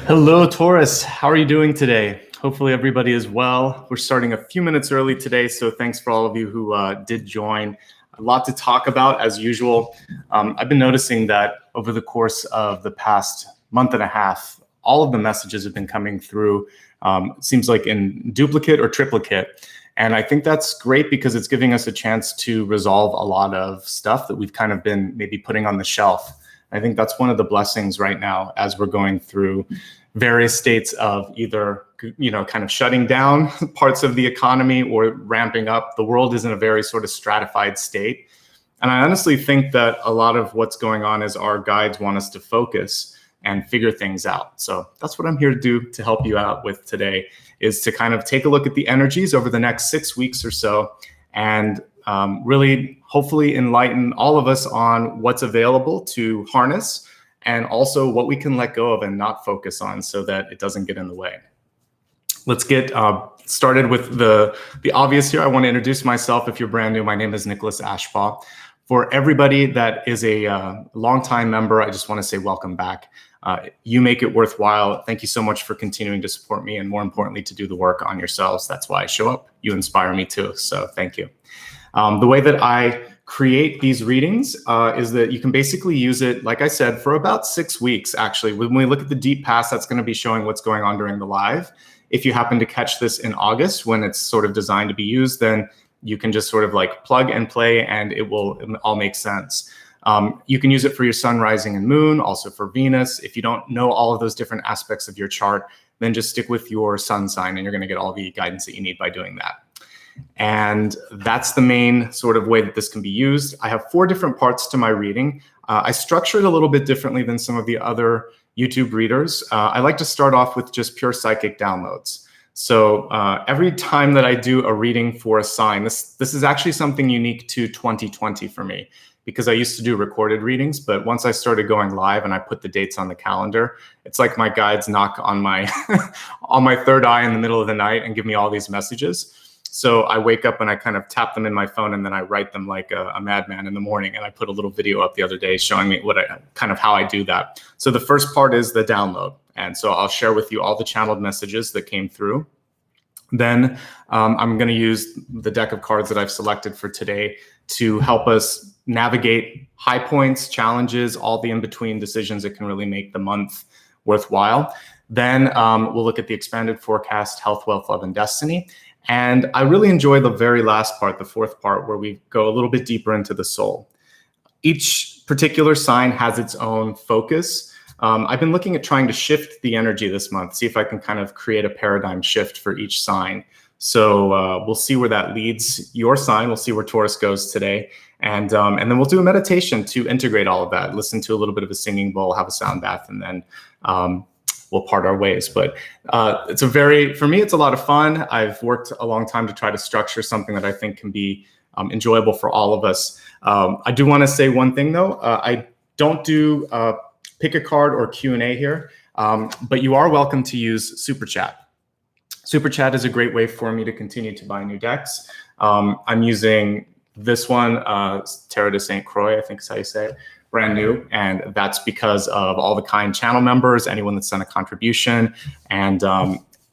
Hello, Taurus. How are you doing today? Hopefully everybody is well. We're starting a few minutes early today, so thanks for all of you who did join. A lot to talk about as usual. I've been noticing that over the course of the past month and a half, all of the messages have been coming through, it seems like in duplicate or triplicate. And I think that's great because it's giving us a chance to resolve a lot of stuff that we've kind of been maybe putting on the shelf. I think that's one of the blessings right now as we're going through various states of either, kind of shutting down parts of the economy or ramping up. The world is in a very sort of stratified state. And I honestly think that a lot of what's going on is our guides want us to focus and figure things out. So that's what I'm here to do to help you out with today, is to kind of take a look at the energies over the next 6 weeks or so and really hopefully enlighten all of us on what's available to harness and also what we can let go of and not focus on so that it doesn't get in the way. Let's get started with the obvious here. I want to introduce myself. If you're brand new, my name is Nicholas Ashbaugh. For everybody that is a longtime member, I just want to say welcome back. You make it worthwhile. Thank you so much for continuing to support me and, more importantly, to do the work on yourselves. That's why I show up. You inspire me too, so thank you. The way that I create these readings is that you can basically use it, like I said, for about 6 weeks, actually. When we look at the deep past, that's going to be showing what's going on during the live. If you happen to catch this in August when it's sort of designed to be used, then you can just sort of like plug and play and it will all make sense. You can use it for your sun, rising, and moon, also for Venus. If you don't know all of those different aspects of your chart, then just stick with your sun sign and you're going to get all the guidance that you need by doing that. And that's the main sort of way that this can be used. I have 4 different parts to my reading. I structure it a little bit differently than some of the other YouTube readers. I like to start off with just pure psychic downloads. So every time that I do a reading for a sign, this is actually something unique to 2020 for me, because I used to do recorded readings, but once I started going live and I put the dates on the calendar, it's like my guides knock on my on my third eye in the middle of the night and give me all these messages. So I wake up and I kind of tap them in my phone and then I write them like a madman in the morning. And I put a little video up the other day showing me how I do that. So the first part is the download. And so I'll share with you all the channeled messages that came through. Then I'm going to use the deck of cards that I've selected for today to help us navigate high points, challenges, all the in-between decisions that can really make the month worthwhile. Then we'll look at the expanded forecast, health, wealth, love, and destiny. And I really enjoy the very last part, the 4th part, where we go a little bit deeper into the soul. Each particular sign has its own focus. I've been looking at trying to shift the energy this month, see if I can kind of create a paradigm shift for each sign. So we'll see where that leads your sign. We'll see where Taurus goes today. And then we'll do a meditation to integrate all of that, listen to a little bit of a singing bowl, have a sound bath, and then we'll part our ways. But for me, it's a lot of fun. I've worked a long time to try to structure something that I think can be enjoyable for all of us. I do want to say one thing though. I don't do pick a card or Q&A here, but you are welcome to use Super Chat. Super Chat is a great way for me to continue to buy new decks. I'm using this one, Tarot de St. Croix, I think is how you say it. Brand new, and that's because of all the kind channel members, anyone that sent a contribution, and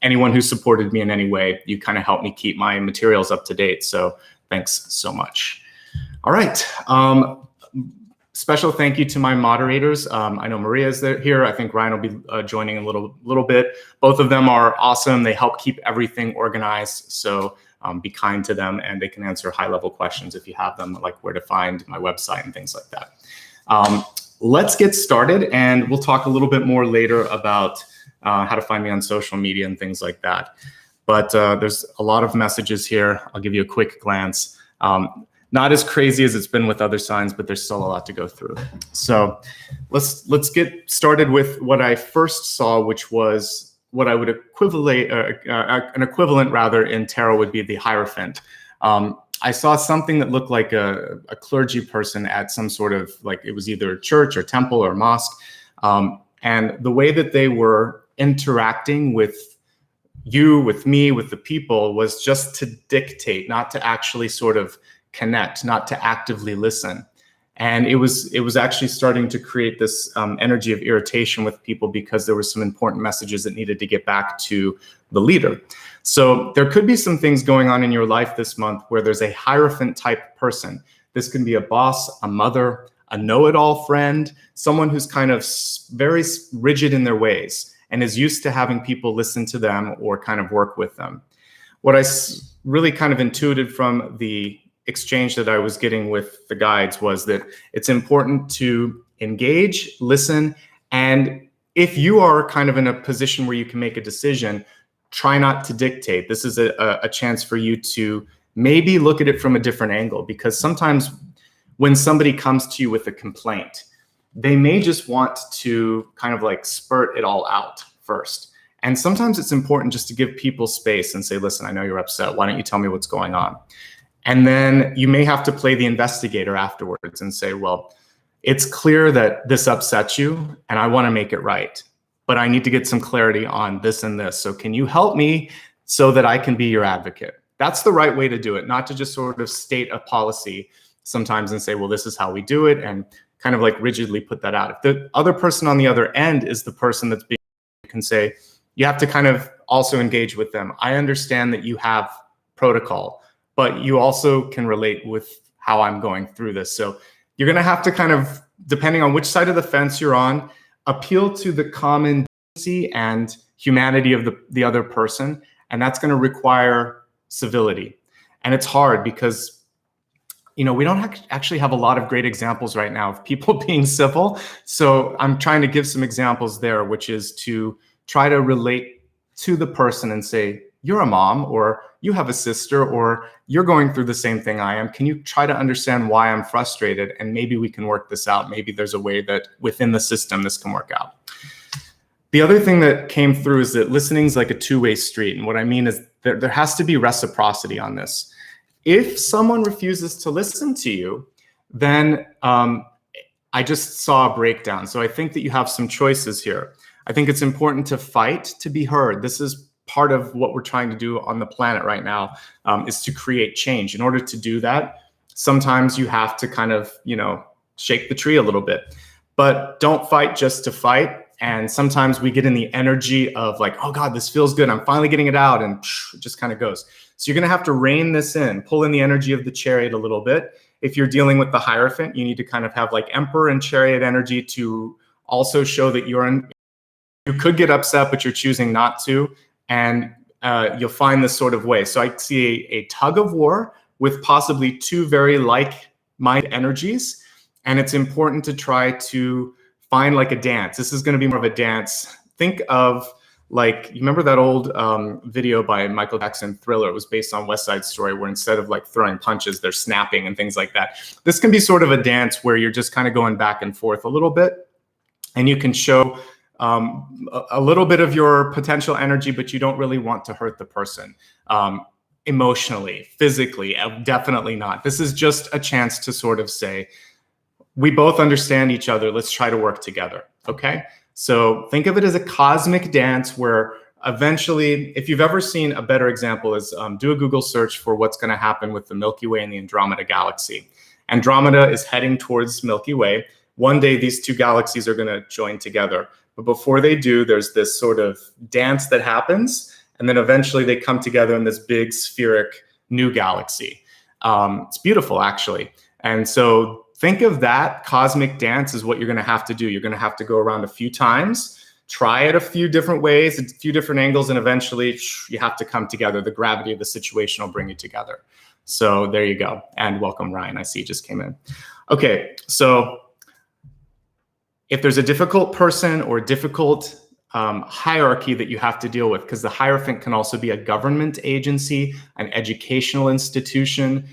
anyone who supported me in any way. You kind of helped me keep my materials up to date, so thanks so much. All right, special thank you to my moderators. I know Maria's here. I think Ryan will be joining in a little bit. Both of them are awesome. They help keep everything organized, so be kind to them, and they can answer high-level questions if you have them, like where to find my website and things like that. Let's get started, and we'll talk a little bit more later about how to find me on social media and things like that. But there's a lot of messages here. I'll give you a quick glance. Not as crazy as it's been with other signs, but there's still a lot to go through. So let's get started with what I first saw, which was what I would equivalent, an equivalent rather in tarot would be the Hierophant. I saw something that looked like a clergy person at some sort of, like, it was either a church or temple or mosque. And the way that they were interacting with you, with me, with the people was just to dictate, not to actually sort of connect, not to actively listen. And it was actually starting to create this energy of irritation with people because there were some important messages that needed to get back to the leader. So there could be some things going on in your life this month where there's a Hierophant type person. This can be a boss, a mother, a know-it-all friend, someone who's kind of very rigid in their ways and is used to having people listen to them or kind of work with them. What I really kind of intuited from the exchange that I was getting with the guides was that it's important to engage, listen, and if you are kind of in a position where you can make a decision, try not to dictate. This is a chance for you to maybe look at it from a different angle, because sometimes when somebody comes to you with a complaint, they may just want to kind of like spurt it all out first. And sometimes it's important just to give people space and say, listen, I know you're upset. Why don't you tell me what's going on? And then you may have to play the investigator afterwards and say, well, it's clear that this upsets you and I want to make it right, but I need to get some clarity on this and this. So can you help me so that I can be your advocate? That's the right way to do it, not to just sort of state a policy sometimes and say, well, this is how we do it, and kind of like rigidly put that out. If the other person on the other end is the person that's being, you can say, you have to kind of also engage with them. I understand that you have protocol, but you also can relate with how I'm going through this. So you're going to have to kind of, depending on which side of the fence you're on, appeal to the common decency and humanity of the other person. And that's going to require civility. And it's hard because, you know, we don't actually have a lot of great examples right now of people being civil. So I'm trying to give some examples there, which is to try to relate to the person and say, you're a mom, or you have a sister, or you're going through the same thing I am. Can you try to understand why I'm frustrated? And maybe we can work this out. Maybe there's a way that within the system this can work out. The other thing that came through is that listening is like a two-way street. And what I mean is there has to be reciprocity on this. If someone refuses to listen to you, then I just saw a breakdown. So I think that you have some choices here. I think it's important to fight to be heard. This is part of what we're trying to do on the planet right now, is to create change. In order to do that, sometimes you have to kind of, you know, shake the tree a little bit, but don't fight just to fight. And sometimes we get in the energy of like, oh God, this feels good, I'm finally getting it out, and it just kind of goes. So you're gonna have to rein this in, pull in the energy of the chariot a little bit. If you're dealing with the Hierophant, you need to kind of have like Emperor and Chariot energy to also show that you could get upset, but you're choosing not to. And you'll find this sort of way. So I see a tug of war with possibly two very like-minded energies. And it's important to try to find like a dance. This is going to be more of a dance. Think of like, you remember that old video by Michael Jackson, Thriller? It was based on West Side Story, where instead of like throwing punches, they're snapping and things like that. This can be sort of a dance where you're just kind of going back and forth a little bit. And you can show a little bit of your potential energy, but you don't really want to hurt the person emotionally, physically, definitely not. This is just a chance to sort of say, we both understand each other. Let's try to work together. Okay. So think of it as a cosmic dance where eventually, if you've ever seen, a better example is do a Google search for what's going to happen with the Milky Way and the Andromeda galaxy. Andromeda is heading towards Milky Way. One day, these two galaxies are going to join together. But before they do, there's this sort of dance that happens. And then eventually they come together in this big spheric new galaxy. It's beautiful, actually. And so think of that cosmic dance as what you're going to have to do. You're going to have to go around a few times, try it a few different ways, a few different angles, and eventually you have to come together. The gravity of the situation will bring you together. So there you go. And welcome, Ryan. I see you just came in. Okay, so if there's a difficult person or difficult hierarchy that you have to deal with, because the Hierophant can also be a government agency, an educational institution,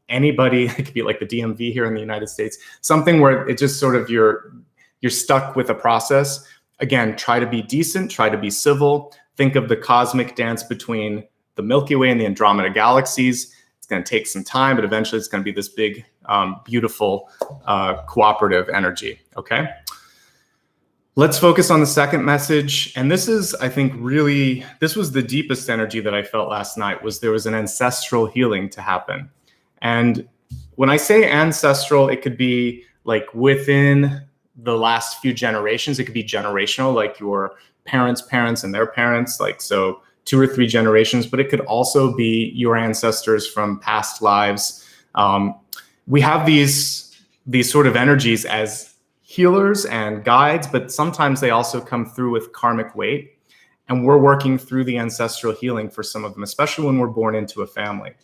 anybody, it could be like the DMV here in the United States, something where it just sort of you're stuck with a process. Again, try to be decent, try to be civil. Think of the cosmic dance between the Milky Way and the Andromeda galaxies. It's going to take some time, but eventually it's going to be this big, beautiful, cooperative energy. Okay. Let's focus on the second message. And this is, I think, really, this was the deepest energy that I felt last night, was there was an ancestral healing to happen. And when I say ancestral, it could be like within the last few generations. It could be generational, like your parents' parents and their parents, like so 2 or 3 generations, but it could also be your ancestors from past lives. We have these sort of energies as healers and guides, but sometimes they also come through with karmic weight. And we're working through the ancestral healing for some of them, especially when we're born into a family.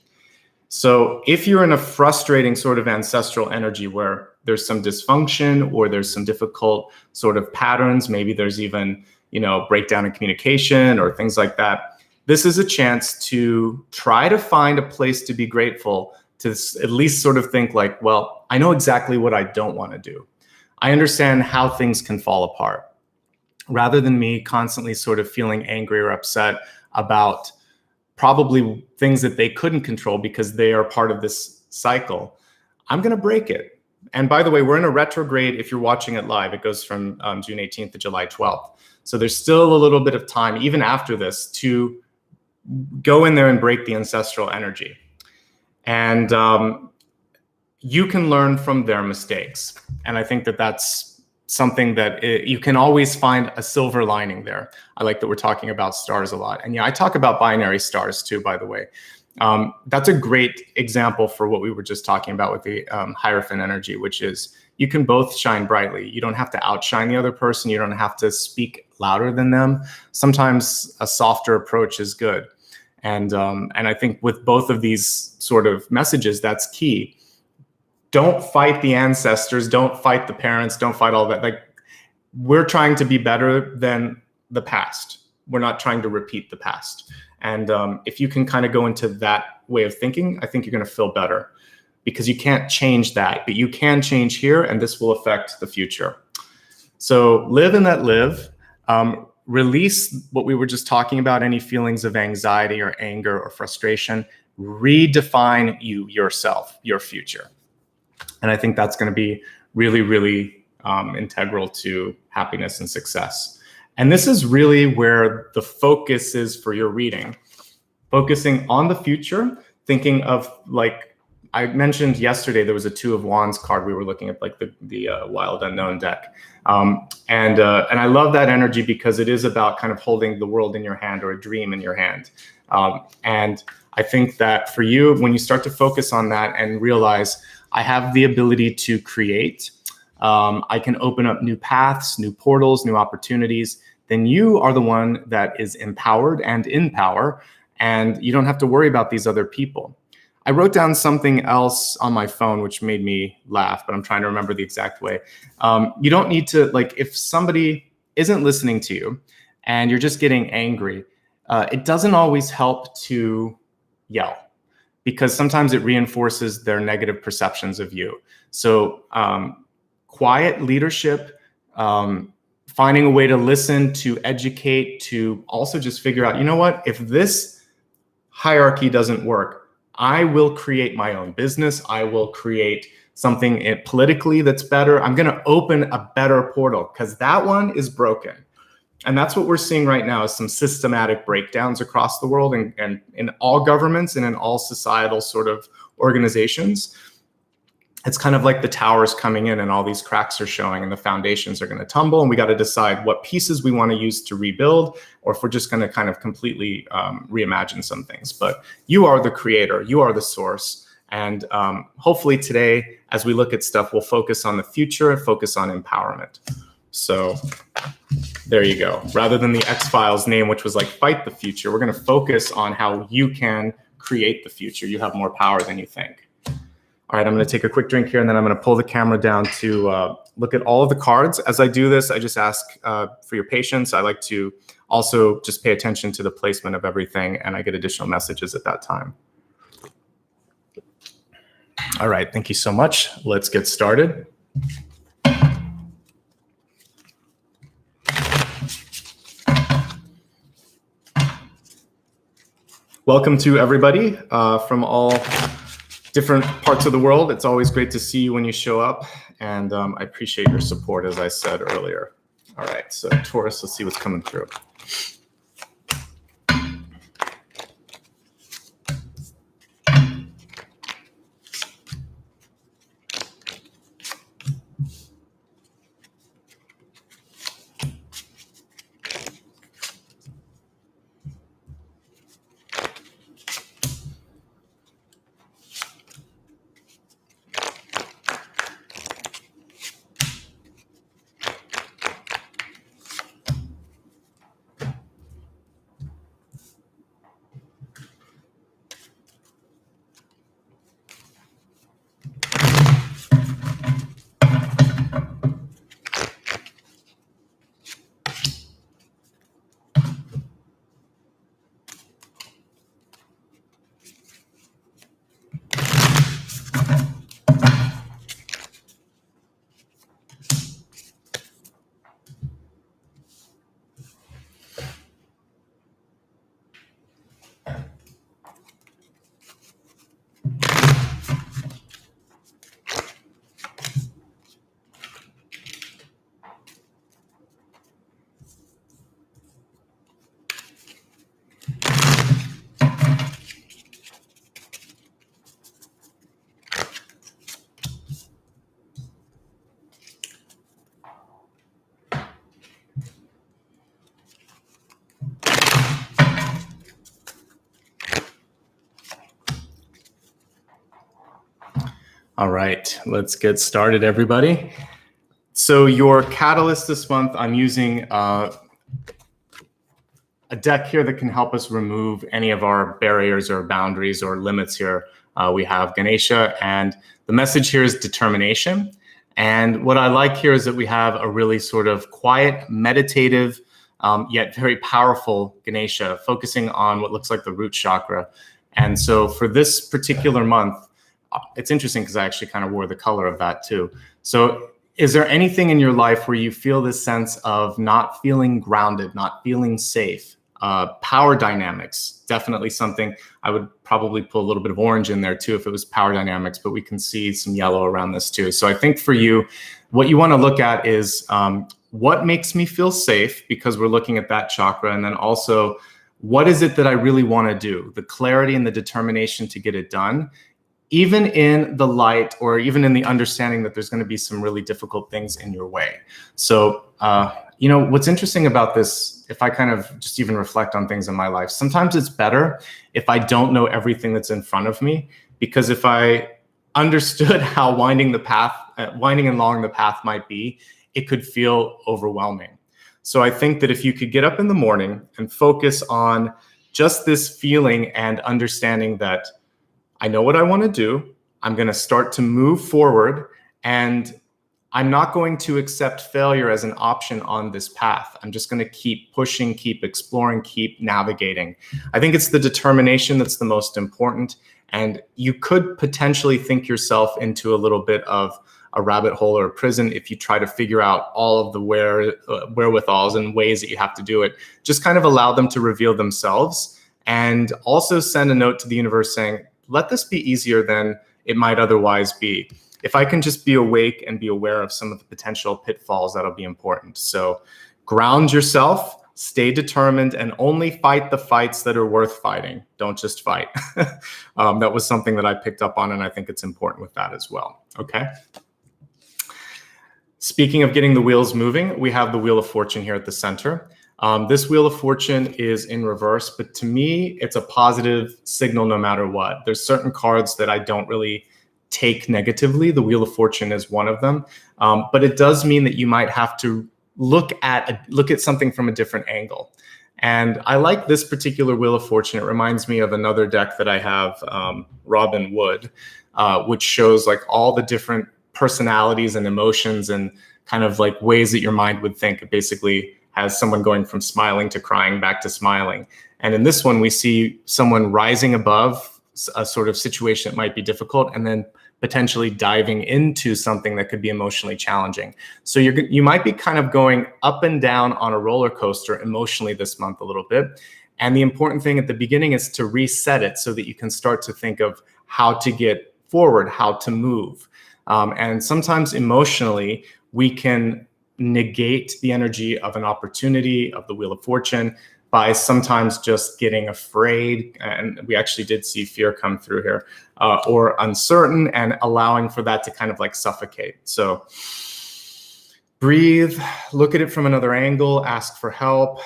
So if you're in a frustrating sort of ancestral energy where there's some dysfunction or there's some difficult sort of patterns, maybe there's even, breakdown in communication or things like that, this is a chance to try to find a place to be grateful, to at least sort of think like, well, I know exactly what I don't want to do. I understand how things can fall apart. Rather than me constantly sort of feeling angry or upset about probably things that they couldn't control because they are part of this cycle, I'm going to break it. And by the way, we're in a retrograde. If you're watching it live, it goes from June 18th to July 12th. So there's still a little bit of time, even after this, to go in there and break the ancestral energy. And you can learn from their mistakes. And I think that that's something that you can always find a silver lining there. I like that we're talking about stars a lot. And yeah, I talk about binary stars too, by the way. That's a great example for what we were just talking about with the Hierophant energy, which is you can both shine brightly. You don't have to outshine the other person. You don't have to speak louder than them. Sometimes a softer approach is good. And I think with both of these sort of messages, that's key. Don't fight the ancestors, don't fight the parents, don't fight all that. Like, we're trying to be better than the past. We're not trying to repeat the past. And if you can kind of go into that way of thinking, I think you're going to feel better, because you can't change that, but you can change here, and this will affect the future. So live and let live. Release what we were just talking about, any feelings of anxiety or anger or frustration. Redefine yourself, your future. And I think that's going to be really, really integral to happiness and success. And this is really where the focus is for your reading. Focusing on the future, thinking of, like I mentioned yesterday, there was a 2 of Wands card. We were looking at like the Wild Unknown deck. And I love that energy because it is about kind of holding the world in your hand, or a dream in your hand. And I think that for you, when you start to focus on that and realize, I have the ability to create, I can open up new paths, new portals, new opportunities, then you are the one that is empowered and in power, and you don't have to worry about these other people. I wrote down something else on my phone, which made me laugh, but I'm trying to remember the exact way. You don't need to, like, if somebody isn't listening to you and you're just getting angry, it doesn't always help to yell, because sometimes it reinforces their negative perceptions of you. So quiet leadership, finding a way to listen, to educate, to also just figure out, you know what, if this hierarchy doesn't work, I will create my own business. I will create something politically that's better. I'm going to open a better portal, because that one is broken. And that's what we're seeing right now, is some systematic breakdowns across the world, and in all governments and in all societal sort of organizations. It's kind of like the towers coming in and all these cracks are showing and the foundations are going to tumble, and we got to decide what pieces we want to use to rebuild, or if we're just going to kind of completely reimagine some things. But you are the creator, you are the source. And hopefully today, as we look at stuff, we'll focus on the future and focus on empowerment. So there you go. Rather than the X-Files name, which was like fight the future, we're going to focus on how you can create the future. You have more power than you think. All right, I'm going to take a quick drink here, and then I'm going to pull the camera down to look at all of the cards. As I do this, I just ask for your patience. I like to also just pay attention to the placement of everything, and I get additional messages at that time. All right, thank you so much. Let's get started. Welcome to everybody from all different parts of the world. It's always great to see you when you show up, and I appreciate your support, as I said earlier. All right, so Taurus, let's see what's coming through. All right, let's get started, everybody. So your catalyst this month, I'm using a deck here that can help us remove any of our barriers or boundaries or limits here. We have Ganesha, and the message here is determination. And what I like here is that we have a really sort of quiet, meditative, yet very powerful Ganesha, focusing on what looks like the root chakra. And so for this particular month, it's interesting because I actually kind of wore the color of that too. So is there anything in your life where you feel this sense of not feeling grounded, not feeling safe? Power dynamics, definitely something. I would probably put a little bit of orange in there too if it was power dynamics, but we can see some yellow around this too. So I think for you, what you want to look at is what makes me feel safe, because we're looking at that chakra. And then also, what is it that I really want to do? The clarity and the determination to get it done, even in the light or even in the understanding that there's going to be some really difficult things in your way. So, you know, what's interesting about this, if I kind of just even reflect on things in my life, sometimes it's better if I don't know everything that's in front of me, because if I understood how winding along the path might be, it could feel overwhelming. So I think that if you could get up in the morning and focus on just this feeling and understanding that I know what I want to do, I'm going to start to move forward, and I'm not going to accept failure as an option on this path. I'm just going to keep pushing, keep exploring, keep navigating. I think it's the determination that's the most important. And you could potentially think yourself into a little bit of a rabbit hole or a prison if you try to figure out all of the wherewithals and ways that you have to do it. Just kind of allow them to reveal themselves, and also send a note to the universe saying, let this be easier than it might otherwise be. If I can just be awake and be aware of some of the potential pitfalls, that'll be important. So ground yourself, stay determined, and only fight the fights that are worth fighting. Don't just fight. That was something that I picked up on, and I think it's important with that as well. Okay. Speaking of getting the wheels moving, we have the Wheel of Fortune here at the center. This Wheel of Fortune is in reverse, but to me, it's a positive signal no matter what. There's certain cards that I don't really take negatively. The Wheel of Fortune is one of them, but it does mean that you might have to look at something from a different angle. And I like this particular Wheel of Fortune. It reminds me of another deck that I have, Robin Wood, which shows like all the different personalities and emotions and kind of like ways that your mind would think. It basically has someone going from smiling to crying back to smiling. And in this one, we see someone rising above a sort of situation that might be difficult, and then potentially diving into something that could be emotionally challenging. So you might be kind of going up and down on a roller coaster emotionally this month a little bit. And the important thing at the beginning is to reset it so that you can start to think of how to get forward, how to move. And sometimes emotionally, we can negate the energy of an opportunity, of the Wheel of Fortune, by sometimes just getting afraid. And we actually did see fear come through here, or uncertain, and allowing for that to kind of like suffocate. So breathe, look at it from another angle, ask for help,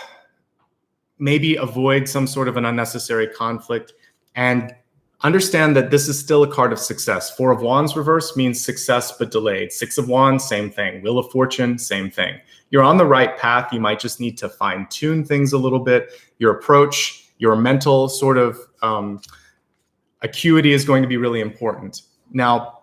maybe avoid some sort of an unnecessary conflict, and understand that this is still a card of success. Four of Wands reverse means success but delayed. Six of Wands, same thing. Wheel of Fortune, same thing. You're on the right path. You might just need to fine tune things a little bit. Your approach, your mental sort of acuity is going to be really important. Now,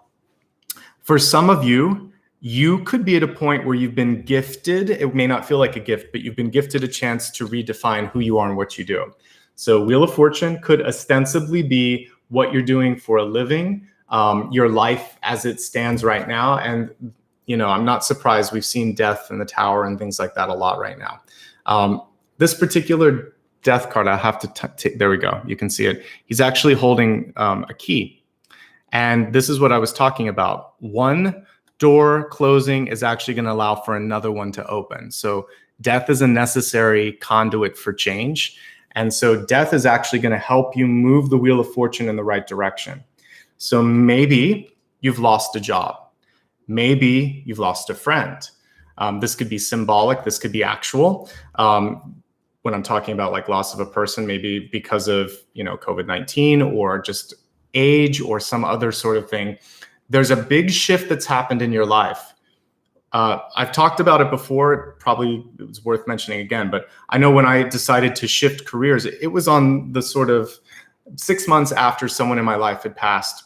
for some of you, you could be at a point where you've been gifted. It may not feel like a gift, but you've been gifted a chance to redefine who you are and what you do. So Wheel of Fortune could ostensibly be what you're doing for a living, your life as it stands right now. And, you know, I'm not surprised. We've seen death in the tower and things like that a lot right now. This particular death card, I have to there we go. You can see it. He's actually holding a key. And this is what I was talking about. One door closing is actually going to allow for another one to open. So death is a necessary conduit for change. And so death is actually going to help you move the Wheel of Fortune in the right direction. So maybe you've lost a job. Maybe you've lost a friend. This could be symbolic. This could be actual. When I'm talking about like loss of a person, maybe because of, you know, COVID-19 or just age or some other sort of thing. there's a big shift that's happened in your life. I've talked about it before, probably it was worth mentioning again, but I know when I decided to shift careers, it was on the sort of 6 months after someone in my life had passed,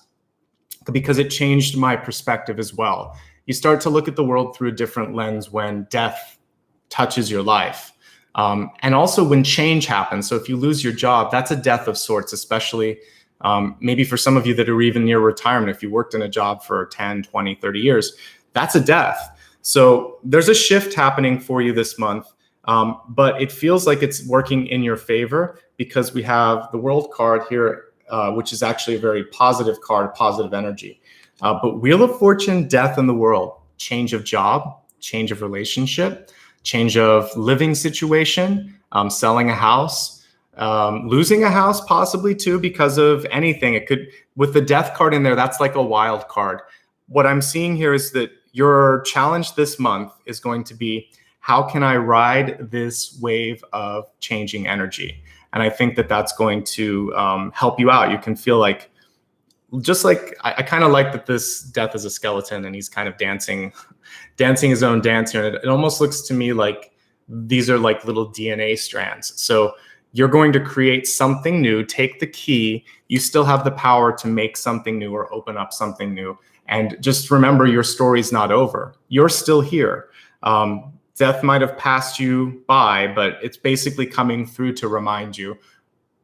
because it changed my perspective as well. You start to look at the world through a different lens when death touches your life. And also when change happens. So if you lose your job, that's a death of sorts, especially maybe for some of you that are even near retirement. If you worked in a job for 10, 20, 30 years, that's a death. So there's a shift happening for you this month, but it feels like it's working in your favor because we have the World card here, which is actually a very positive card, positive energy. But Wheel of Fortune, death in the world, change of job, change of relationship, change of living situation, selling a house, losing a house possibly too because of anything. It could, with the death card in there, that's like a wild card. What I'm seeing here is that your challenge this month is going to be, how can I ride this wave of changing energy? And I think that that's going to help you out. You can feel like, just like, I kind of like that this death is a skeleton and he's kind of dancing his own dance here. And it almost looks to me like these are like little DNA strands. So you're going to create something new, take the key. You still have the power to make something new or open up something new. And just remember, your story's not over. You're still here. Death might have passed you by, but it's basically coming through to remind you,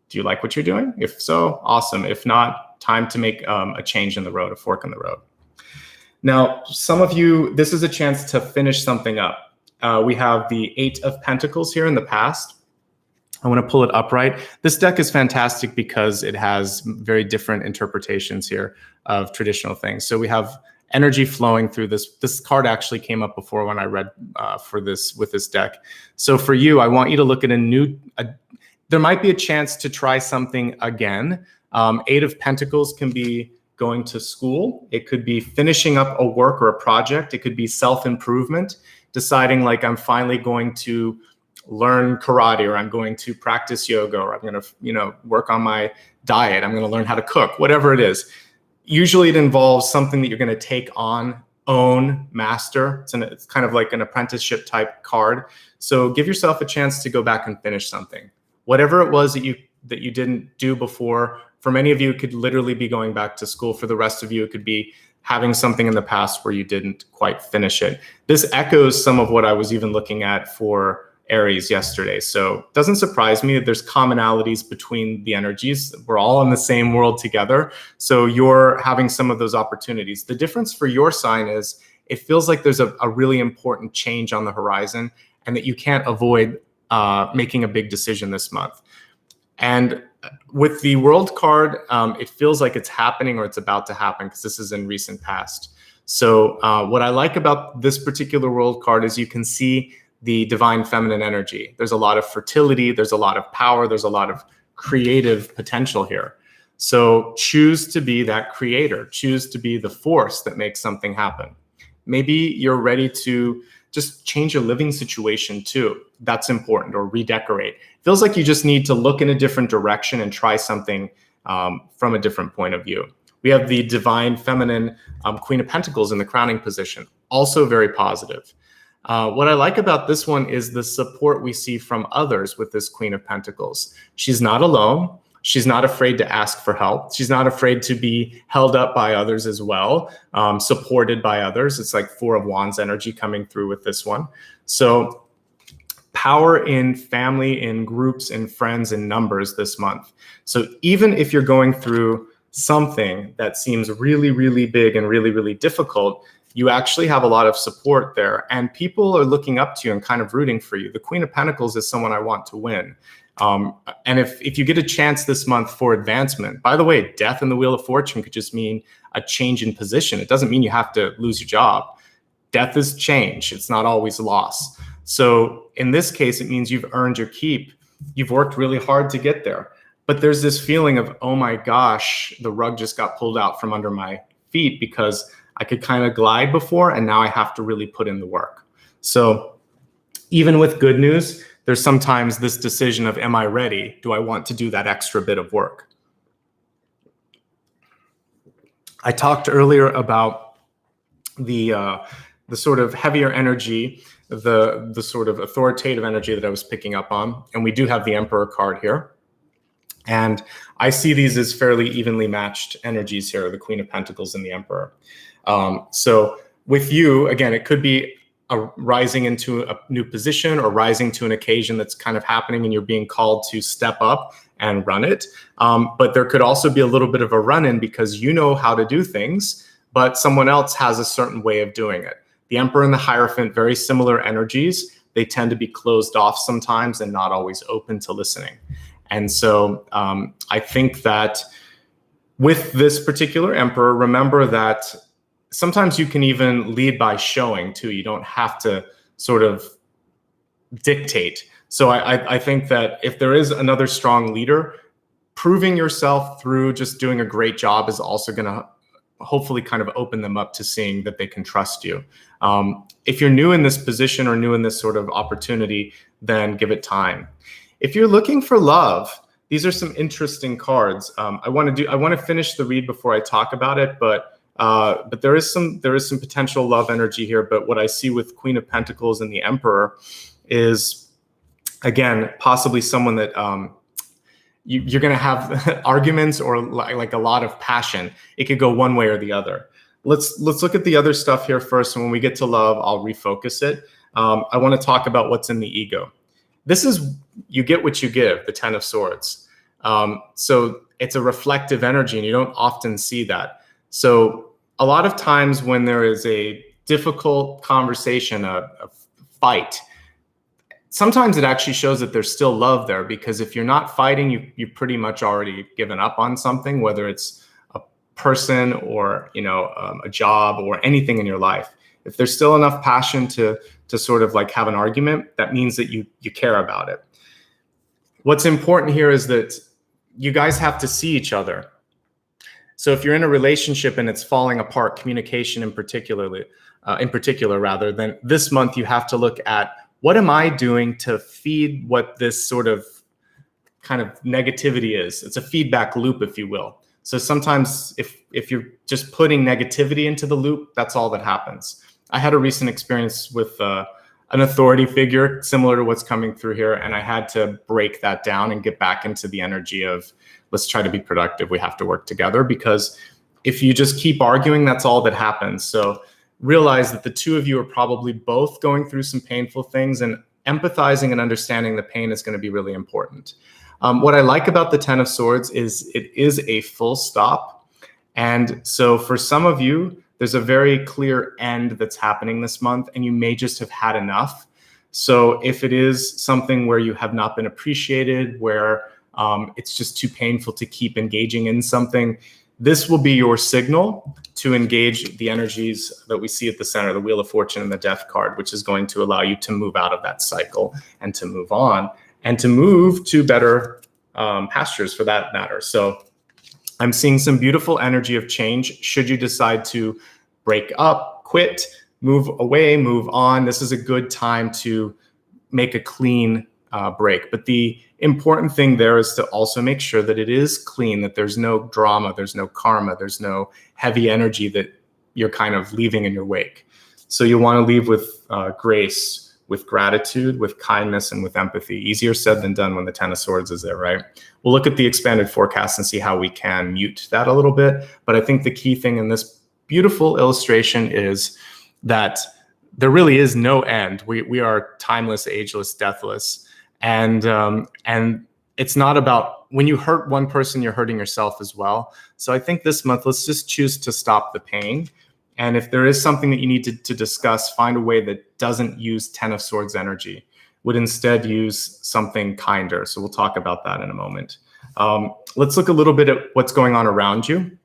do you like what you're doing? If so, awesome. If not, time to make a change in the road, a fork in the road. Now, some of you, this is a chance to finish something up. We have the 8 of Pentacles here in the past. I want to pull it upright. This deck is fantastic because it has very different interpretations here of traditional things. So we have energy flowing through this. This card actually came up before when I read for this with this deck. So for you, I want you to look at there might be a chance to try something again. 8 of Pentacles can be going to school. It could be finishing up a work or a project. It could be self-improvement, deciding like, I'm finally going to learn karate, or I'm going to practice yoga, or I'm going to, work on my diet. I'm going to learn how to cook, whatever it is. Usually it involves something that you're going to take on, own, master. It's kind of like an apprenticeship type card. So give yourself a chance to go back and finish something. Whatever it was that you didn't do before. For many of you, it could literally be going back to school. For the rest of you, it could be having something in the past where you didn't quite finish it. This echoes some of what I was even looking at for Aries yesterday. So it doesn't surprise me that there's commonalities between the energies. We're all in the same world together. So you're having some of those opportunities. The difference for your sign is it feels like there's a really important change on the horizon and that you can't avoid making a big decision this month. And with the World card, it feels like it's happening or it's about to happen because this is in recent past. So what I like about this particular World card is you can see the divine feminine energy. There's a lot of fertility, there's a lot of power, there's a lot of creative potential here. So choose to be that creator, choose to be the force that makes something happen. Maybe you're ready to just change your living situation too. That's important, or redecorate. Feels like you just need to look in a different direction and try something from a different point of view. We have the divine feminine Queen of Pentacles in the crowning position, also very positive. What I like about this one is the support we see from others with this Queen of Pentacles. She's not alone. She's not afraid to ask for help. She's not afraid to be held up by others as well, supported by others. It's like 4 of Wands energy coming through with this one. So power in family, in groups, in friends, in numbers this month. So even if you're going through something that seems really, really big and really, really difficult, you actually have a lot of support there, and people are looking up to you and kind of rooting for you. The Queen of Pentacles is someone I want to win. And if you get a chance this month for advancement, by the way, death in the Wheel of Fortune could just mean a change in position. It doesn't mean you have to lose your job. Death is change. It's not always loss. So in this case, it means you've earned your keep. You've worked really hard to get there. But there's this feeling of, oh my gosh, the rug just got pulled out from under my feet because I could kind of glide before, and now I have to really put in the work. So even with good news, there's sometimes this decision of, am I ready? Do I want to do that extra bit of work? I talked earlier about the sort of heavier energy, the sort of authoritative energy that I was picking up on. And we do have the Emperor card here. And I see these as fairly evenly matched energies here, the Queen of Pentacles and the Emperor. So with you, again, it could be a rising into a new position or rising to an occasion that's kind of happening and you're being called to step up and run it. But there could also be a little bit of a run-in because you know how to do things, but someone else has a certain way of doing it. The Emperor and the Hierophant, very similar energies. They tend to be closed off sometimes and not always open to listening. And so I think that with this particular Emperor, remember that sometimes you can even lead by showing too. You don't have to sort of dictate. So I think that if there is another strong leader, proving yourself through just doing a great job is also going to hopefully kind of open them up to seeing that they can trust you. If you're new in this position or new in this sort of opportunity, then give it time. If you're looking for love, these are some interesting cards. I want to finish the read before I talk about it, but there is some potential love energy here. But what I see with Queen of Pentacles and the Emperor is, again, possibly someone that you're going to have arguments or like a lot of passion. It could go one way or the other. Let's look at the other stuff here first. And when we get to love, I'll refocus it. I want to talk about what's in the ego. This is, you get what you give, the Ten of Swords. So it's a reflective energy and you don't often see that. So a lot of times when there is a difficult conversation, a fight, sometimes it actually shows that there's still love there, because if you're not fighting, you pretty much already given up on something, whether it's a person or a job or anything in your life. If there's still enough passion to sort of like have an argument, that means that you care about it. What's important here is that you guys have to see each other. So if you're in a relationship and it's falling apart, communication in particular, then this month you have to look at, what am I doing to feed what this sort of kind of negativity is? It's a feedback loop, if you will. So sometimes if you're just putting negativity into the loop, that's all that happens. I had a recent experience with an authority figure similar to what's coming through here, and I had to break that down and get back into the energy of, let's try to be productive. We have to work together, because if you just keep arguing, that's all that happens. So realize that the two of you are probably both going through some painful things, and empathizing and understanding the pain is going to be really important. What I like about the Ten of Swords is it is a full stop. And so for some of you, there's a very clear end that's happening this month, and you may just have had enough. So if it is something where you have not been appreciated, where it's just too painful to keep engaging in something, this will be your signal to engage the energies that we see at the center, the Wheel of Fortune and the Death card, which is going to allow you to move out of that cycle and to move on and to move to better pastures for that matter. So I'm seeing some beautiful energy of change. Should you decide to break up, quit, move away, move on, this is a good time to make a clean break. But the important thing there is to also make sure that it is clean, that there's no drama, there's no karma, there's no heavy energy that you're kind of leaving in your wake. So you want to leave with grace, with gratitude, with kindness, and with empathy. Easier said than done when the Ten of Swords is there, right? We'll look at the expanded forecast and see how we can mute that a little bit. But I think the key thing in this beautiful illustration is that there really is no end. We are timeless, ageless, deathless. And it's not about, when you hurt one person, you're hurting yourself as well. So I think this month, let's just choose to stop the pain. And if there is something that you need to discuss, find a way that doesn't use Ten of Swords energy, would instead use something kinder. So we'll talk about that in a moment. Let's look a little bit at what's going on around you.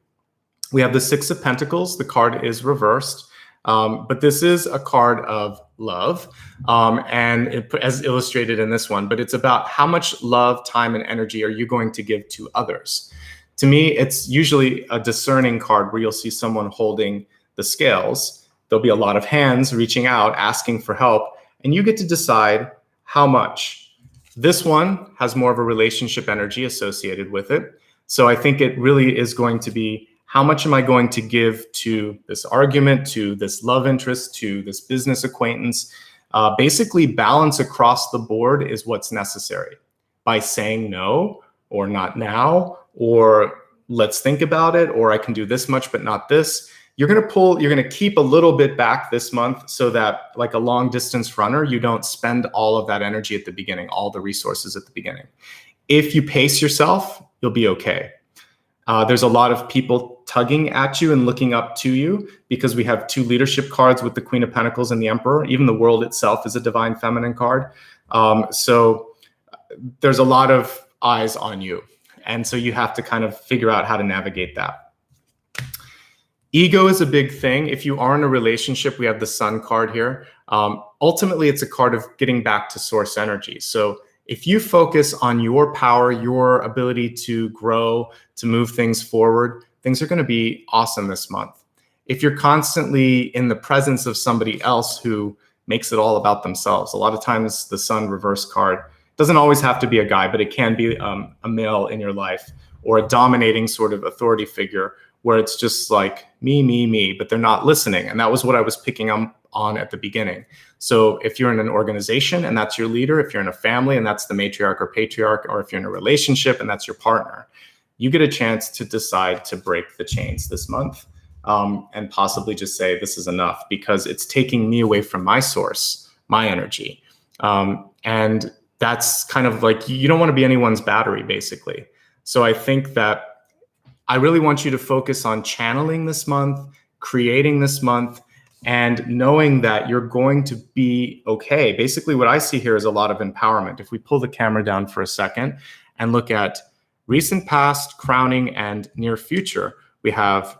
We have the Six of Pentacles. The card is reversed. But this is a card of love, and as illustrated in this one, but it's about how much love, time, and energy are you going to give to others. To me, it's usually a discerning card where you'll see someone holding the scales. There'll be a lot of hands reaching out, asking for help, and you get to decide how much. This one has more of a relationship energy associated with it. So I think it really is going to be, How much am I going to give to this argument, to this love interest, to this business acquaintance? Basically, balance across the board is what's necessary. By saying no, or not now, or let's think about it, or I can do this much but not this, you're going to keep a little bit back this month so that, like a long distance runner, you don't spend all of that energy at the beginning, all the resources at the beginning. If you pace yourself, you'll be okay. There's a lot of people tugging at you and looking up to you because we have 2 leadership cards with the Queen of Pentacles and the Emperor. Even the world itself is a divine feminine card. So there's a lot of eyes on you. And so you have to kind of figure out how to navigate that. Ego is a big thing. If you are in a relationship, we have the Sun card here. Ultimately, it's a card of getting back to source energy. So if you focus on your power, your ability to grow, to move things forward, things are going to be awesome this month. If you're constantly in the presence of somebody else who makes it all about themselves, a lot of times the Sun reverse card doesn't always have to be a guy, but it can be a male in your life, or a dominating sort of authority figure where it's just like me, but they're not listening. And that was what I was picking on at the beginning. So if you're in an organization and that's your leader, if you're in a family and that's the matriarch or patriarch, or if you're in a relationship and that's your partner, you get a chance to decide to break the chains this month, and possibly just say, this is enough, because it's taking me away from my source, my energy. And that's kind of like, you don't want to be anyone's battery, basically. So I think that I really want you to focus on channeling this month, creating this month, and knowing that you're going to be okay. Basically, what I see here is a lot of empowerment. If we pull the camera down for a second and look at recent past, crowning, and near future, we have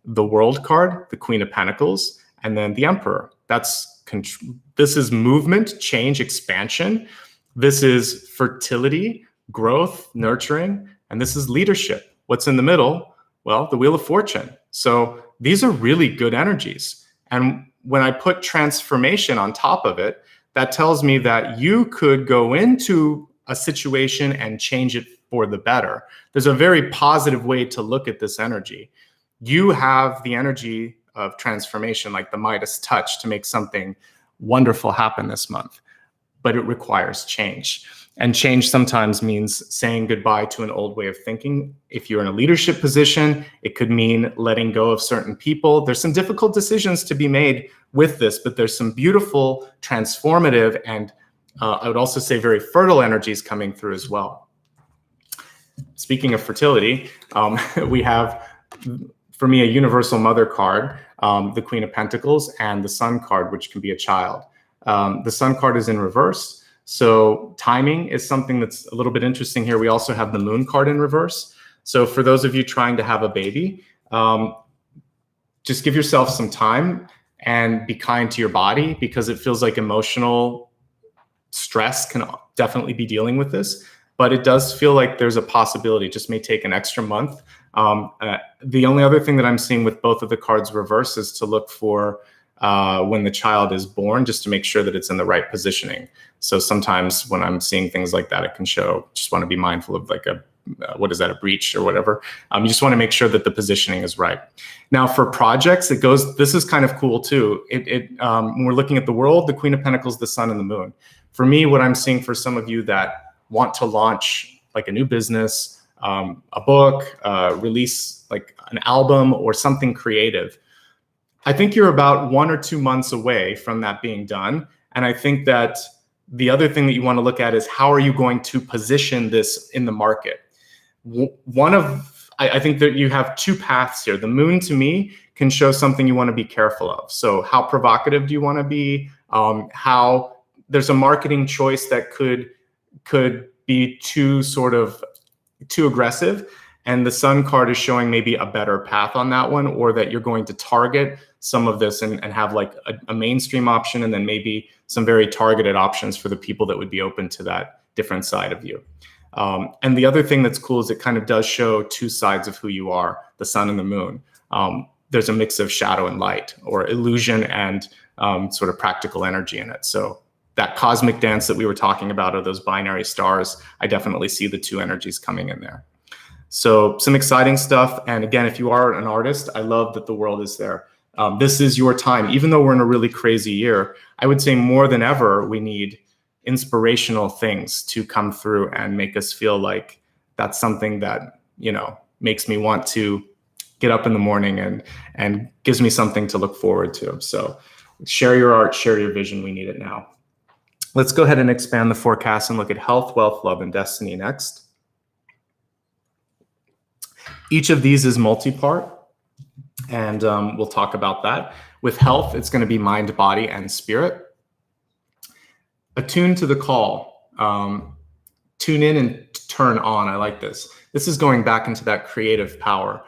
the World card, the Queen of Pentacles, and then the Emperor. This is movement, change, expansion. This is fertility, growth, nurturing, and this is leadership. What's in the middle? Well, the Wheel of Fortune. So these are really good energies. And when I put transformation on top of it, that tells me that you could go into a situation and change it for the better. There's a very positive way to look at this energy. You have the energy of transformation, like the Midas touch, to make something wonderful happen this month. But it requires change. And change sometimes means saying goodbye to an old way of thinking. If you're in a leadership position, it could mean letting go of certain people. There's some difficult decisions to be made with this, but there's some beautiful, transformative, and I would also say very fertile energies coming through as well. Speaking of fertility, we have, for me, a Universal Mother card, the Queen of Pentacles, and the Sun card, which can be a child. The Sun card is in reverse. So timing is something that's a little bit interesting here. We also have the Moon card in reverse. So for those of you trying to have a baby, just give yourself some time and be kind to your body, because it feels like emotional stress can definitely be dealing with this. But it does feel like there's a possibility. It just may take an extra month. The only other thing that I'm seeing with both of the cards reverse is to look for when the child is born, just to make sure that it's in the right positioning. So sometimes when I'm seeing things like that, it can show, just want to be mindful of like a breach or whatever. You just want to make sure that the positioning is right. Now for projects, this is kind of cool too. When we're looking at the world, the Queen of Pentacles, the Sun, and the Moon. For me, what I'm seeing for some of you that want to launch like a new business, a book, release like an album or something creative, I think you're about 1 or 2 months away from that being done. And I think that the other thing that you want to look at is, how are you going to position this in the market? I think that you have 2 paths here. The Moon, to me, can show something you want to be careful of. So how provocative do you want to be? How there's a marketing choice that could be too aggressive. And the Sun card is showing maybe a better path on that one, or that you're going to target some of this and have like a mainstream option, and then maybe some very targeted options for the people that would be open to that different side of you. And the other thing that's cool is it kind of does show 2 sides of who you are, the Sun and the Moon. There's a mix of shadow and light, or illusion and sort of practical energy in it. So that cosmic dance that we were talking about, or those binary stars, I definitely see the 2 energies coming in there. So some exciting stuff. And again, if you are an artist, I love that the world is there. This is your time. Even though we're in a really crazy year, I would say more than ever, we need inspirational things to come through and make us feel like that's something that, makes me want to get up in the morning and gives me something to look forward to. So share your art, share your vision. We need it now. Let's go ahead and expand the forecast and look at health, wealth, love, and destiny next. Each of these is multi-part, and we'll talk about that. With health, it's going to be mind, body, and spirit. Attune to the call. Tune in and turn on. I like this. This is going back into that creative power.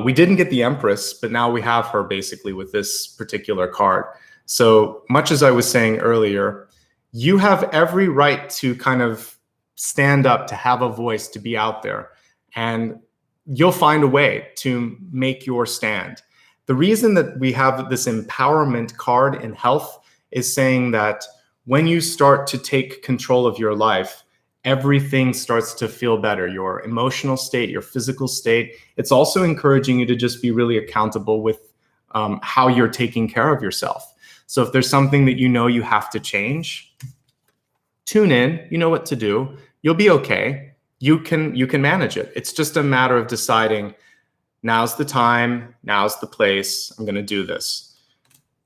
We didn't get the Empress, but now we have her basically with this particular card. So much as I was saying earlier, you have every right to kind of stand up, to have a voice, to be out there, and you'll find a way to make your stand. The reason that we have this empowerment card in health is saying that when you start to take control of your life, everything starts to feel better. Your emotional state, your physical state. It's also encouraging you to just be really accountable with how you're taking care of yourself. So if there's something that you have to change, tune in, you know what to do. You'll be okay. You can manage it. It's just a matter of deciding, now's the time, now's the place, I'm going to do this.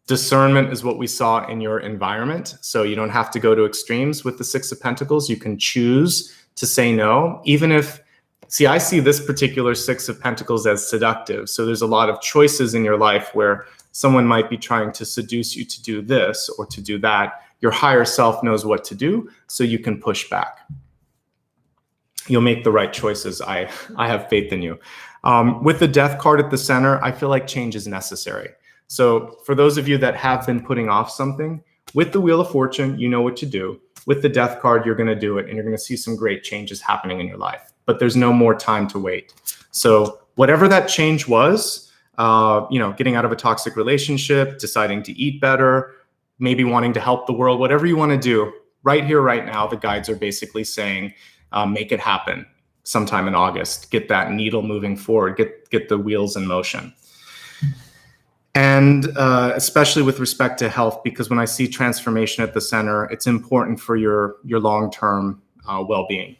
Discernment is what we saw in your environment. So you don't have to go to extremes with the Six of Pentacles. You can choose to say no, even if, I see this particular Six of Pentacles as seductive. So there's a lot of choices in your life where someone might be trying to seduce you to do this or to do that. Your higher self knows what to do, so you can push back. You'll make the right choices. I have faith in you. With the Death card at the center, I feel like change is necessary. So for those of you that have been putting off something, with the Wheel of Fortune, you know what to do. With the Death card, you're going to do it, and you're going to see some great changes happening in your life. But there's no more time to wait. So whatever that change was, getting out of a toxic relationship, deciding to eat better, maybe wanting to help the world, whatever you want to do, right here, right now, the guides are basically saying, make it happen sometime in August. Get that needle moving forward. Get the wheels in motion. And especially with respect to health, because when I see transformation at the center, it's important for your long-term well-being.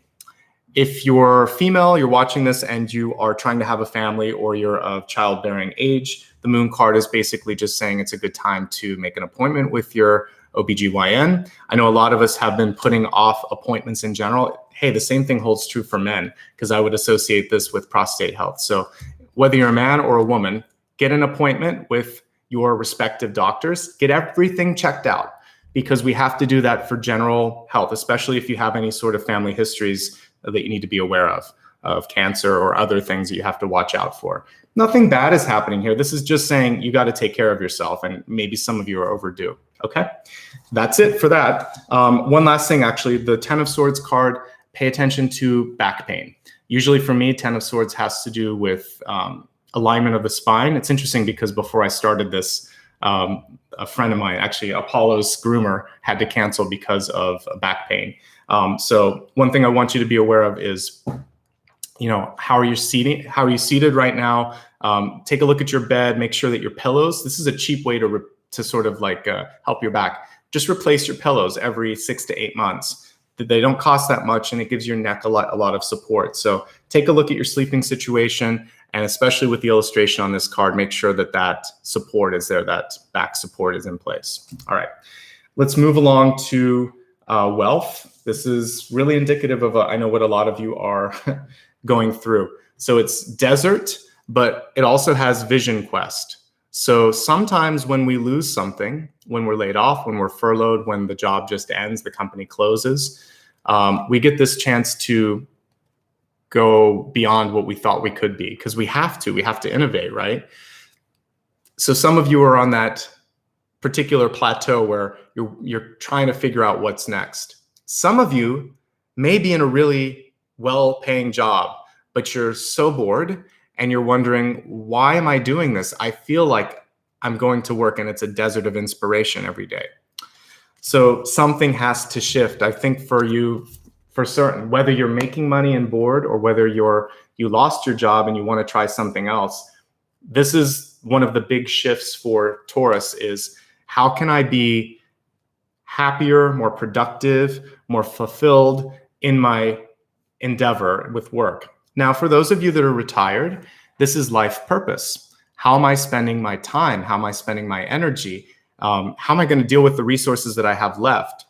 If you're female, you're watching this and you are trying to have a family or you're of childbearing age, the Moon card is basically just saying it's a good time to make an appointment with your OBGYN. I know a lot of us have been putting off appointments in general. Hey, the same thing holds true for men, because I would associate this with prostate health. So whether you're a man or a woman, get an appointment with your respective doctors, get everything checked out, because we have to do that for general health, especially if you have any sort of family histories that you need to be aware of cancer or other things that you have to watch out for. Nothing bad is happening here. This is just saying you got to take care of yourself, and maybe some of you are overdue. Okay, that's it for that. One last thing, actually, the Ten of Swords card, pay attention to back pain. Usually for me, Ten of Swords has to do with alignment of the spine. It's interesting because before I started this, a friend of mine, actually Apollo's groomer, had to cancel because of back pain. So one thing I want you to be aware of is, how are you seating? How are you seated right now? Take a look at your bed. Make sure that your pillows. This is a cheap way to sort of like help your back. Just replace your pillows every 6 to 8 months. They don't cost that much, and it gives your neck a lot of support. So take a look at your sleeping situation, and especially with the illustration on this card, make sure that that support is there, that back support is in place. All right, let's move along to wealth. This is really indicative of, I know what a lot of you are going through. So it's desert, but it also has vision quest. So sometimes when we lose something, when we're laid off, when we're furloughed, when the job just ends, the company closes, we get this chance to go beyond what we thought we could be, because we have to innovate, right? So some of you are on that particular plateau where you're trying to figure out what's next. Some of you may be in a really well-paying job, but you're so bored and you're wondering, why am I doing this? I feel like I'm going to work and it's a desert of inspiration every day. So something has to shift. I think for for certain, whether you're making money and bored or whether you lost your job and you want to try something else. This is one of the big shifts for Taurus is how can I be happier, more productive, more fulfilled in my endeavor with work. Now, for those of you that are retired, this is life purpose. How am I spending my time? How am I spending my energy? How am I going to deal with the resources that I have left?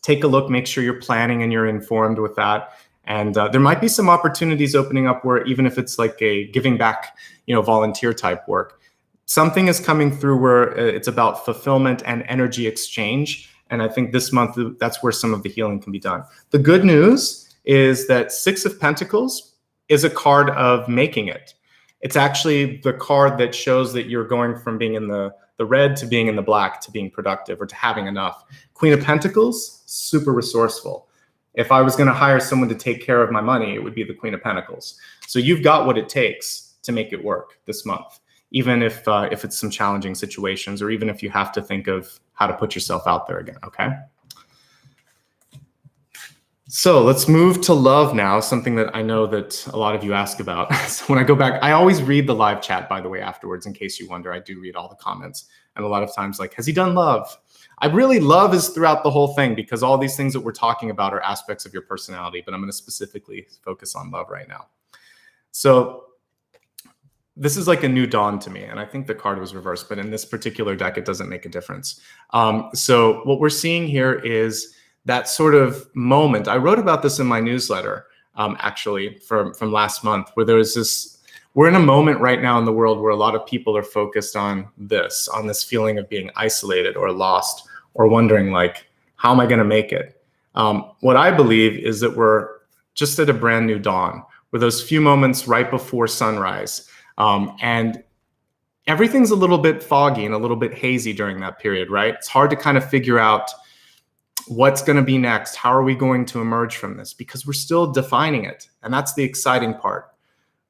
Take a look, make sure you're planning and you're informed with that. And there might be some opportunities opening up where even if it's like a giving back, volunteer type work, something is coming through where it's about fulfillment and energy exchange. And I think this month, that's where some of the healing can be done. The good news is that Six of Pentacles is a card of making it. It's actually the card that shows that you're going from being in the red to being in the black to being productive or to having enough. Queen of Pentacles, super resourceful. If I was going to hire someone to take care of my money, it would be the Queen of Pentacles. So you've got what it takes to make it work this month, even if it's some challenging situations, or even if you have to think of how to put yourself out there again, okay? So let's move to love now, something that I know that a lot of you ask about. So when I go back, I always read the live chat, by the way, afterwards, in case you wonder. I do read all the comments. And a lot of times, like, has he done love? Love is throughout the whole thing, because all these things that we're talking about are aspects of your personality, but I'm going to specifically focus on love right now. So this is like a new dawn to me, and I think the card was reversed, but in this particular deck, it doesn't make a difference. So what we're seeing here is that sort of moment. I wrote about this in my newsletter, actually, from last month, where there was this, we're in a moment right now in the world where a lot of people are focused on this feeling of being isolated or lost or wondering, like, how am I going to make it? What I believe is that we're just at a brand new dawn, where those few moments right before sunrise, and everything's a little bit foggy and a little bit hazy during that period, right? It's hard to kind of figure out what's going to be next. How are we going to emerge from this? Because we're still defining it. And that's the exciting part.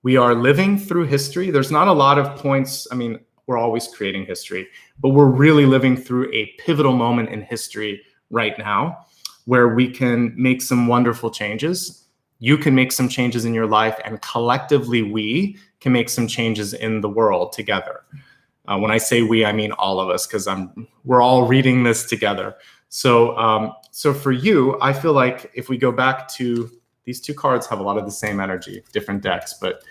We are living through history. There's not a lot of points. I mean, we're always creating history, but we're really living through a pivotal moment in history right now where we can make some wonderful changes. You can make some changes in your life, and collectively we can make some changes in the world together. When I say we, I mean all of us, because we're all reading this together. So for you, I feel like if we go back to these two cards, have a lot of the same energy, different decks, but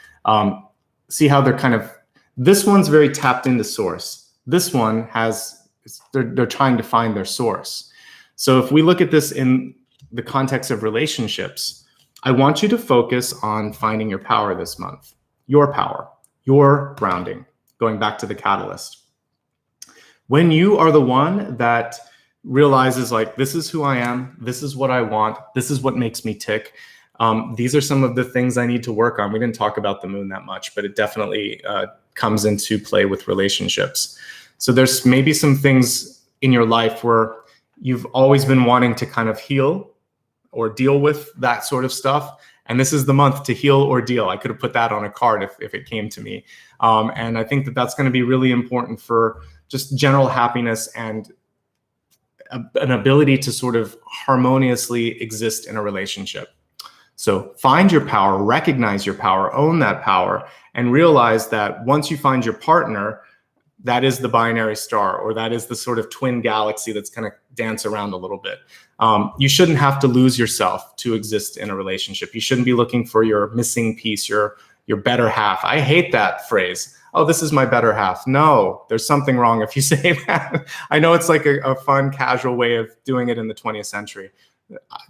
see how they're kind of, this one's very tapped into source. This one has, they're trying to find their source. So if we look at this in the context of relationships, I want you to focus on finding your power this month, your power, your grounding, going back to the catalyst. When you are the one that realizes, like, this is who I am, this is what I want, this is what makes me tick. These are some of the things I need to work on. We didn't talk about the moon that much, but it definitely comes into play with relationships. So there's maybe some things in your life where you've always been wanting to kind of heal or deal with that sort of stuff. And this is the month to heal or deal. I could have put that on a card if it came to me. And I think that that's going to be really important for just general happiness and an ability to sort of harmoniously exist in a relationship. So find your power, recognize your power, own that power, and realize that once you find your partner, that is the binary star, or that is the sort of twin galaxy that's going to dance around a little bit. You shouldn't have to lose yourself to exist in a relationship. You shouldn't be looking for your missing piece, your better half. I hate that phrase. Oh, this is my better half. No, there's something wrong if you say that. I know it's like a fun, casual way of doing it in the 20th century.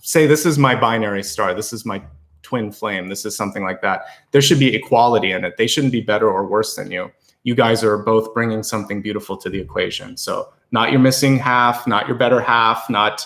Say, this is my binary star. This is my twin flame. This is something like that. There should be equality in it. They shouldn't be better or worse than you. You guys are both bringing something beautiful to the equation. So not your missing half, not your better half, not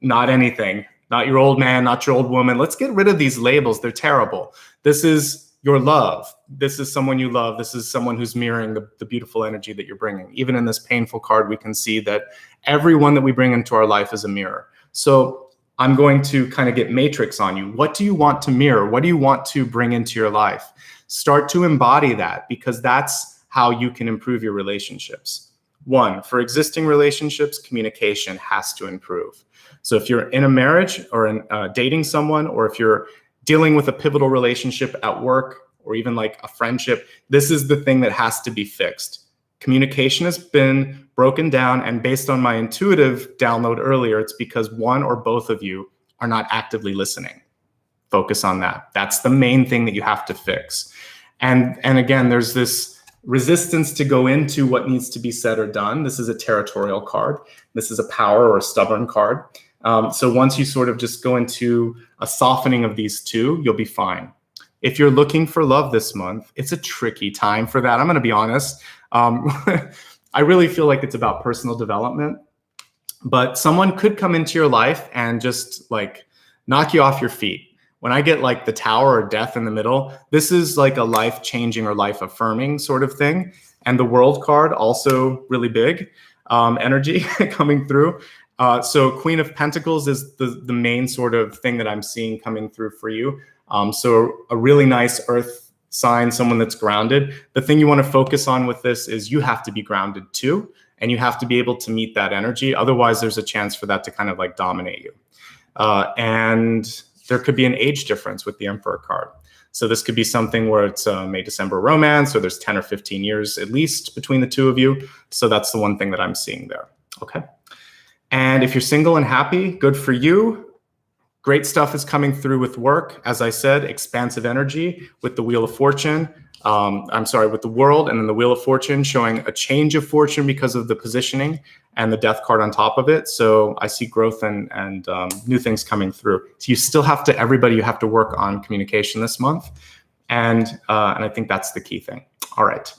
anything, not your old man, not your old woman. Let's get rid of these labels. They're terrible. This is your love. This is someone you love. This is someone who's mirroring the beautiful energy that you're bringing. Even in this painful card, we can see that everyone that we bring into our life is a mirror. So I'm going to kind of get matrix on you. What do you want to mirror? What do you want to bring into your life? Start to embody that, because that's how you can improve your relationships. One, for existing relationships, communication has to improve. So if you're in a marriage or dating someone, or if you're dealing with a pivotal relationship at work or even like a friendship, this is the thing that has to be fixed. Communication has been broken down, and based on my intuitive download earlier, it's because one or both of you are not actively listening. Focus on that. That's the main thing that you have to fix. And again, there's this resistance to go into what needs to be said or done. This is a territorial card. This is a power or a stubborn card. So once you sort of just go into a softening of these two, you'll be fine. If you're looking for love this month, it's a tricky time for that. I'm going to be honest. I really feel like it's about personal development, but someone could come into your life and just like knock you off your feet. When I get like the Tower or Death in the middle, this is like a life-changing or life-affirming sort of thing. And the World card, also really big energy coming through. So Queen of Pentacles is the main sort of thing that I'm seeing coming through for you. So a really nice earth sign, someone that's grounded. The thing you want to focus on with this is you have to be grounded too, and you have to be able to meet that energy. Otherwise, there's a chance for that to kind of like dominate you. And there could be an age difference with the Emperor card. So this could be something where it's May-December romance, or there's 10 or 15 years at least between the two of you. So that's the one thing that I'm seeing there. Okay. And if you're single and happy, good for you. Great stuff is coming through with work. As I said, expansive energy with the Wheel of Fortune. With the World, and then the Wheel of Fortune showing a change of fortune because of the positioning, and the Death card on top of it. So I see growth and new things coming through. So you still have to, everybody, you have to work on communication this month. And I think that's the key thing. All right.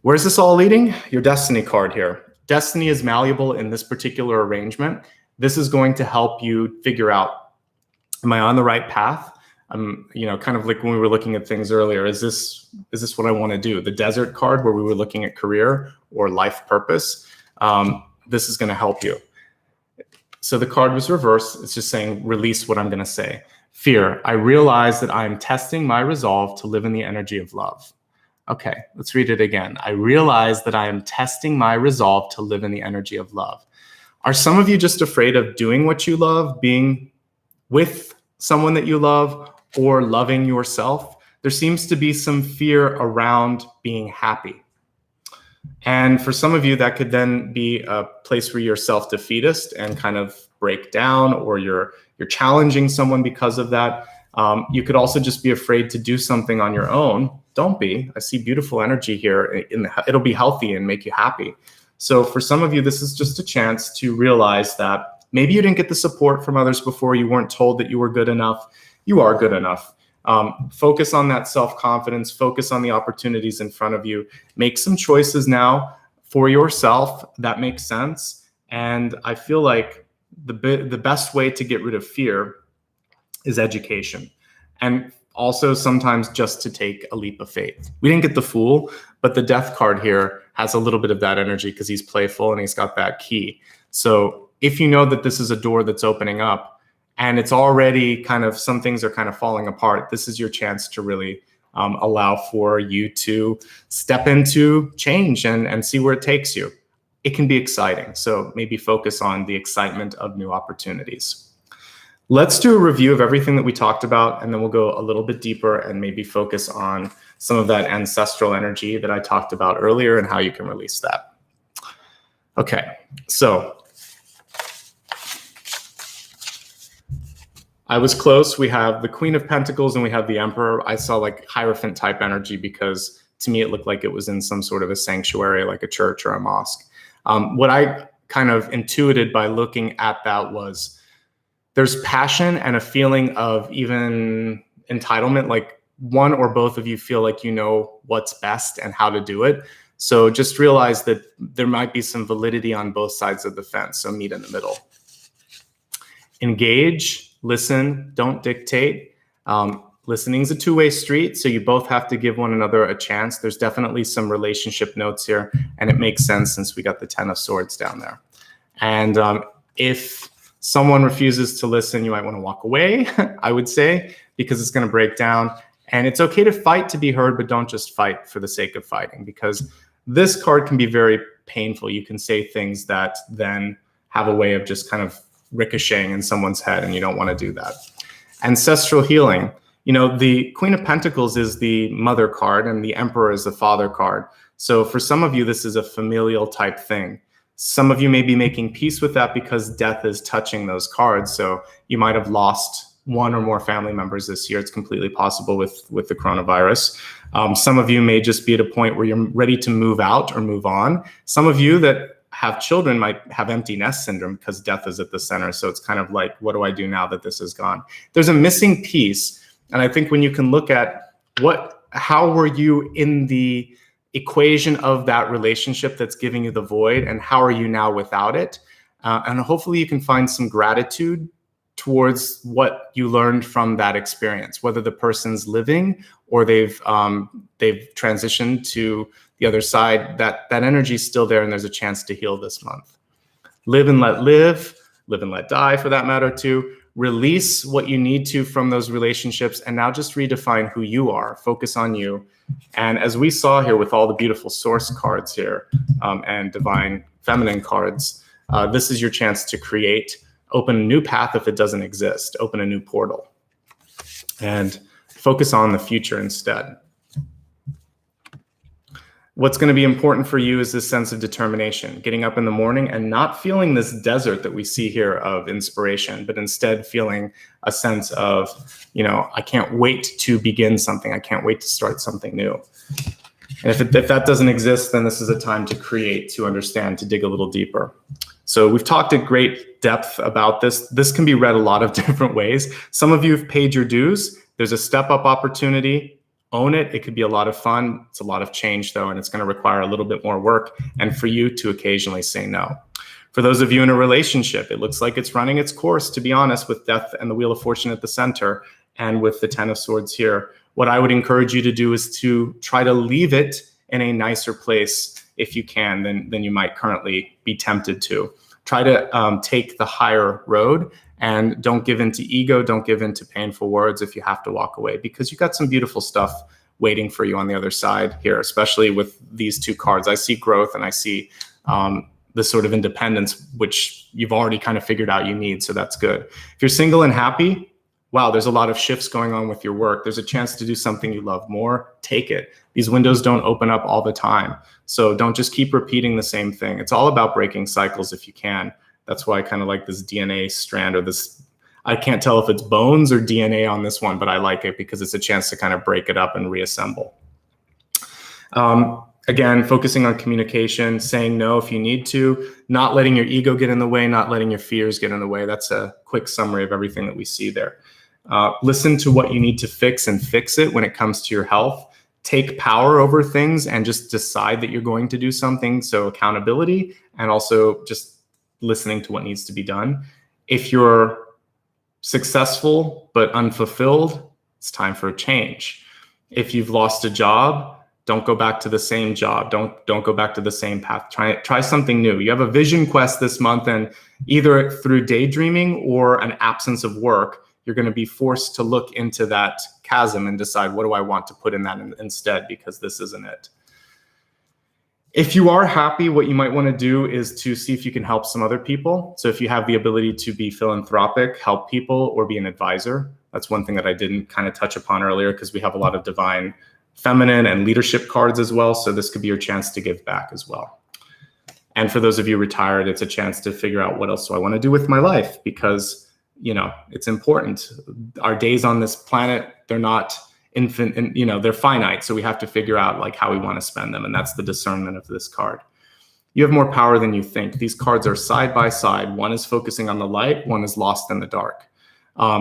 Where's this all leading? Your Destiny card here. Destiny is malleable in this particular arrangement. This is going to help you figure out, am I on the right path? Kind of like when we were looking at things earlier, is this what I want to do? The Desert card, where we were looking at career or life purpose, this is going to help you. So the card was reversed. It's just saying, release what I'm going to say. Fear. I realize that I'm testing my resolve to live in the energy of love. Okay, let's read it again. I realize that I am testing my resolve to live in the energy of love. Are some of you just afraid of doing what you love, being with someone that you love, or loving yourself? There seems to be some fear around being happy. And for some of you, that could then be a place where you're self-defeatist and kind of break down, or you're challenging someone because of that. You could also just be afraid to do something on your own. Don't be. I see beautiful energy here. It'll be healthy and make you happy. So for some of you, this is just a chance to realize that maybe you didn't get the support from others before. You weren't told that you were good enough. You are good enough. Focus on that self-confidence. Focus on the opportunities in front of you. Make some choices now for yourself that make sense. And I feel like the best way to get rid of fear is education. And also sometimes just to take a leap of faith. We didn't get the Fool, but the Death card here has a little bit of that energy because he's playful and he's got that key. So if you know that this is a door that's opening up and it's already kind of, some things are kind of falling apart, this is your chance to really allow for you to step into change and see where it takes you. It can be exciting. So maybe focus on the excitement of new opportunities. Let's do a review of everything that we talked about, and then we'll go a little bit deeper and maybe focus on some of that ancestral energy that I talked about earlier and how you can release that. Okay, so I was close. We have the Queen of Pentacles and we have the Emperor. I saw like Hierophant type energy because to me it looked like it was in some sort of a sanctuary, like a church or a mosque. What I kind of intuited by looking at that was there's passion and a feeling of even entitlement, like one or both of you feel like you know what's best and how to do it. So just realize that there might be some validity on both sides of the fence, so meet in the middle. Engage, listen, don't dictate. Listening is a two-way street, so you both have to give one another a chance. There's definitely some relationship notes here, and it makes sense since we got the Ten of Swords down there. And if someone refuses to listen, you might want to walk away, I would say, because it's going to break down. And it's okay to fight to be heard, but don't just fight for the sake of fighting, because this card can be very painful. You can say things that then have a way of just kind of ricocheting in someone's head, and you don't want to do that. Ancestral healing. The Queen of Pentacles is the mother card and the Emperor is the father card. So for some of you, this is a familial type thing. Some of you may be making peace with that because death is touching those cards. So you might have lost one or more family members this year. It's completely possible with the coronavirus. Some of you may just be at a point where you're ready to move out or move on. Some of you that have children might have empty nest syndrome because death is at the center. So it's kind of like, what do I do now that this is gone? There's a missing piece. And I think when you can look at how were you in the equation of that relationship that's giving you the void, and how are you now without it? And hopefully you can find some gratitude towards what you learned from that experience, whether the person's living or they've transitioned to the other side. That energy is still there, and there's a chance to heal this month. Live and let live, live and let die for that matter too. Release what you need to from those relationships, and now just redefine who you are. Focus on you. And as we saw here with all the beautiful source cards here and divine feminine cards, this is your chance to create, open a new path if it doesn't exist, open a new portal, and focus on the future instead. What's going to be important for you is this sense of determination, getting up in the morning and not feeling this desert that we see here of inspiration, but instead feeling a sense of, I can't wait to begin something. I can't wait to start something new. And if that doesn't exist, then this is a time to create, to understand, to dig a little deeper. So we've talked at great depth about this. This can be read a lot of different ways. Some of you have paid your dues. There's a step-up opportunity. Own it. It could be a lot of fun. It's a lot of change though, and it's going to require a little bit more work, and for you to occasionally say no. For those of you in a relationship, it looks like it's running its course, to be honest, with death and the Wheel of Fortune at the center and with the Ten of Swords here. What I would encourage you to do is to try to leave it in a nicer place if you can than you might currently be tempted to. Try to take the higher road, and don't give in to ego. Don't give in to painful words if you have to walk away, because you got some beautiful stuff waiting for you on the other side here, especially with these two cards. I see growth, and I see the sort of independence, which you've already kind of figured out you need. So that's good. If you're single and happy, wow, there's a lot of shifts going on with your work. There's a chance to do something you love more. Take it. These windows don't open up all the time. So don't just keep repeating the same thing. It's all about breaking cycles if you can. That's why I kind of like this DNA strand, or this, I can't tell if it's bones or DNA on this one, but I like it because it's a chance to kind of break it up and reassemble. Again, focusing on communication, saying no if you need to, not letting your ego get in the way, not letting your fears get in the way. That's a quick summary of everything that we see there. Listen to what you need to fix and fix it when it comes to your health. Take power over things and just decide that you're going to do something. So accountability, and also just listening to what needs to be done. If you're successful but unfulfilled, it's time for a change. If you've lost a job, don't go back to the same job. Don't go back to the same path. Try something new. You have a vision quest this month, and either through daydreaming or an absence of work, you're going to be forced to look into that chasm and decide, what do I want to put in that instead, because this isn't it. If you are happy, what you might want to do is to see if you can help some other people. So if you have the ability to be philanthropic, help people, or be an advisor. That's one thing that I didn't kind of touch upon earlier, because we have a lot of divine feminine and leadership cards as well. So this could be your chance to give back as well. And for those of you retired, it's a chance to figure out, what else do I want to do with my life? Because, it's important. Our days on this planet, they're not infinite, and they're finite. So we have to figure out like how we want to spend them. And that's the discernment of this card. You have more power than you think. These cards are side by side. One is focusing on the light, one is lost in the dark.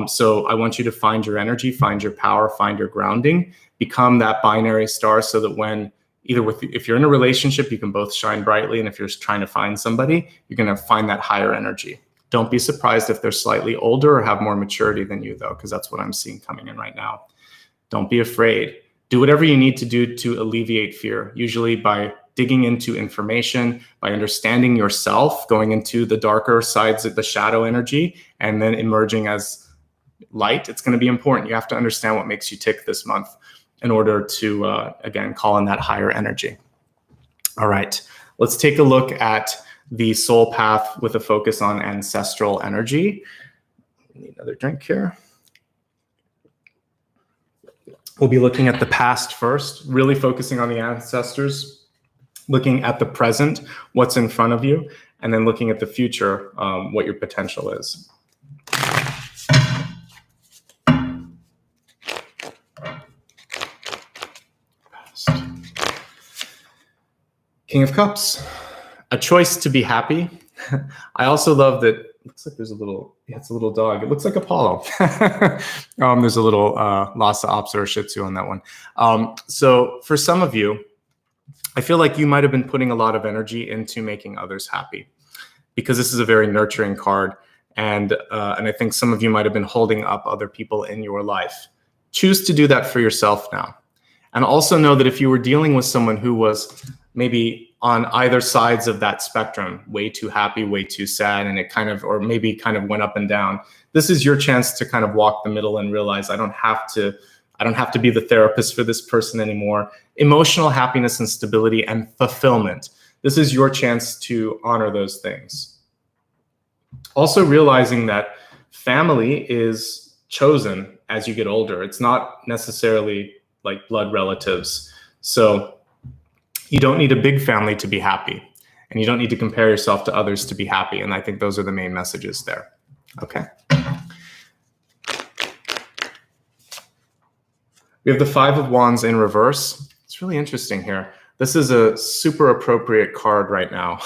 So I want you to find your energy, find your power, find your grounding, become that binary star, so that when if you're in a relationship, you can both shine brightly. And if you're trying to find somebody, you're going to find that higher energy. Don't be surprised if they're slightly older or have more maturity than you, though, because that's what I'm seeing coming in right now. Don't be afraid. Do whatever you need to do to alleviate fear, usually by digging into information, by understanding yourself, going into the darker sides of the shadow energy, and then emerging as light. It's going to be important. You have to understand what makes you tick this month in order to, again, call in that higher energy. All right. Let's take a look at the soul path with a focus on ancestral energy. Need another drink here. We'll be looking at the past first, really focusing on the ancestors, looking at the present, what's in front of you, and then looking at the future, what your potential is. King of Cups, a choice to be happy. I also love that. It looks like there's a little, yeah, it's a little dog. It looks like Apollo. There's a little Lhasa Apso or Shih Tzu on that one. So for some of you, I feel like you might have been putting a lot of energy into making others happy, because this is a very nurturing card. And I think some of you might have been holding up other people in your life. Choose to do that for yourself now. And also know that if you were dealing with someone who was maybe on either sides of that spectrum, way too happy, way too sad, and it kind of, or maybe kind of went up and down, this is your chance to kind of walk the middle and realize I don't have to be the therapist for this person anymore. Emotional happiness and stability and fulfillment. This is your chance to honor those things. Also realizing that family is chosen as you get older. It's not necessarily like blood relatives. So you don't need a big family to be happy, and you don't need to compare yourself to others to be happy. And I think those are the main messages there. Okay. We have the Five of Wands in reverse. It's really interesting here. This is a super appropriate card right now.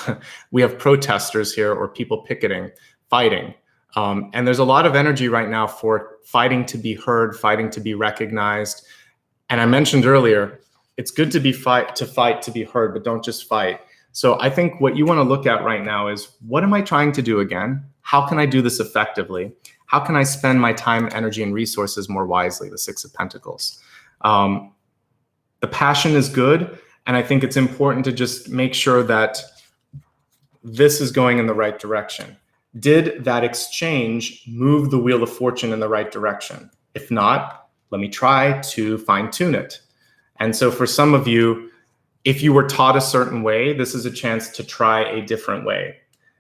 We have protesters here, or people picketing, fighting. And there's a lot of energy right now for fighting to be heard, fighting to be recognized. And I mentioned earlier, it's good to fight to be heard, but don't just fight. So I think what you want to look at right now is, what am I trying to do again? How can I do this effectively? How can I spend my time, energy, and resources more wisely? The Six of Pentacles. The passion is good, and I think it's important to just make sure that this is going in the right direction. Did that exchange move the Wheel of Fortune in the right direction? If not, let me try to fine-tune it. And so for some of you, if you were taught a certain way, this is a chance to try a different way.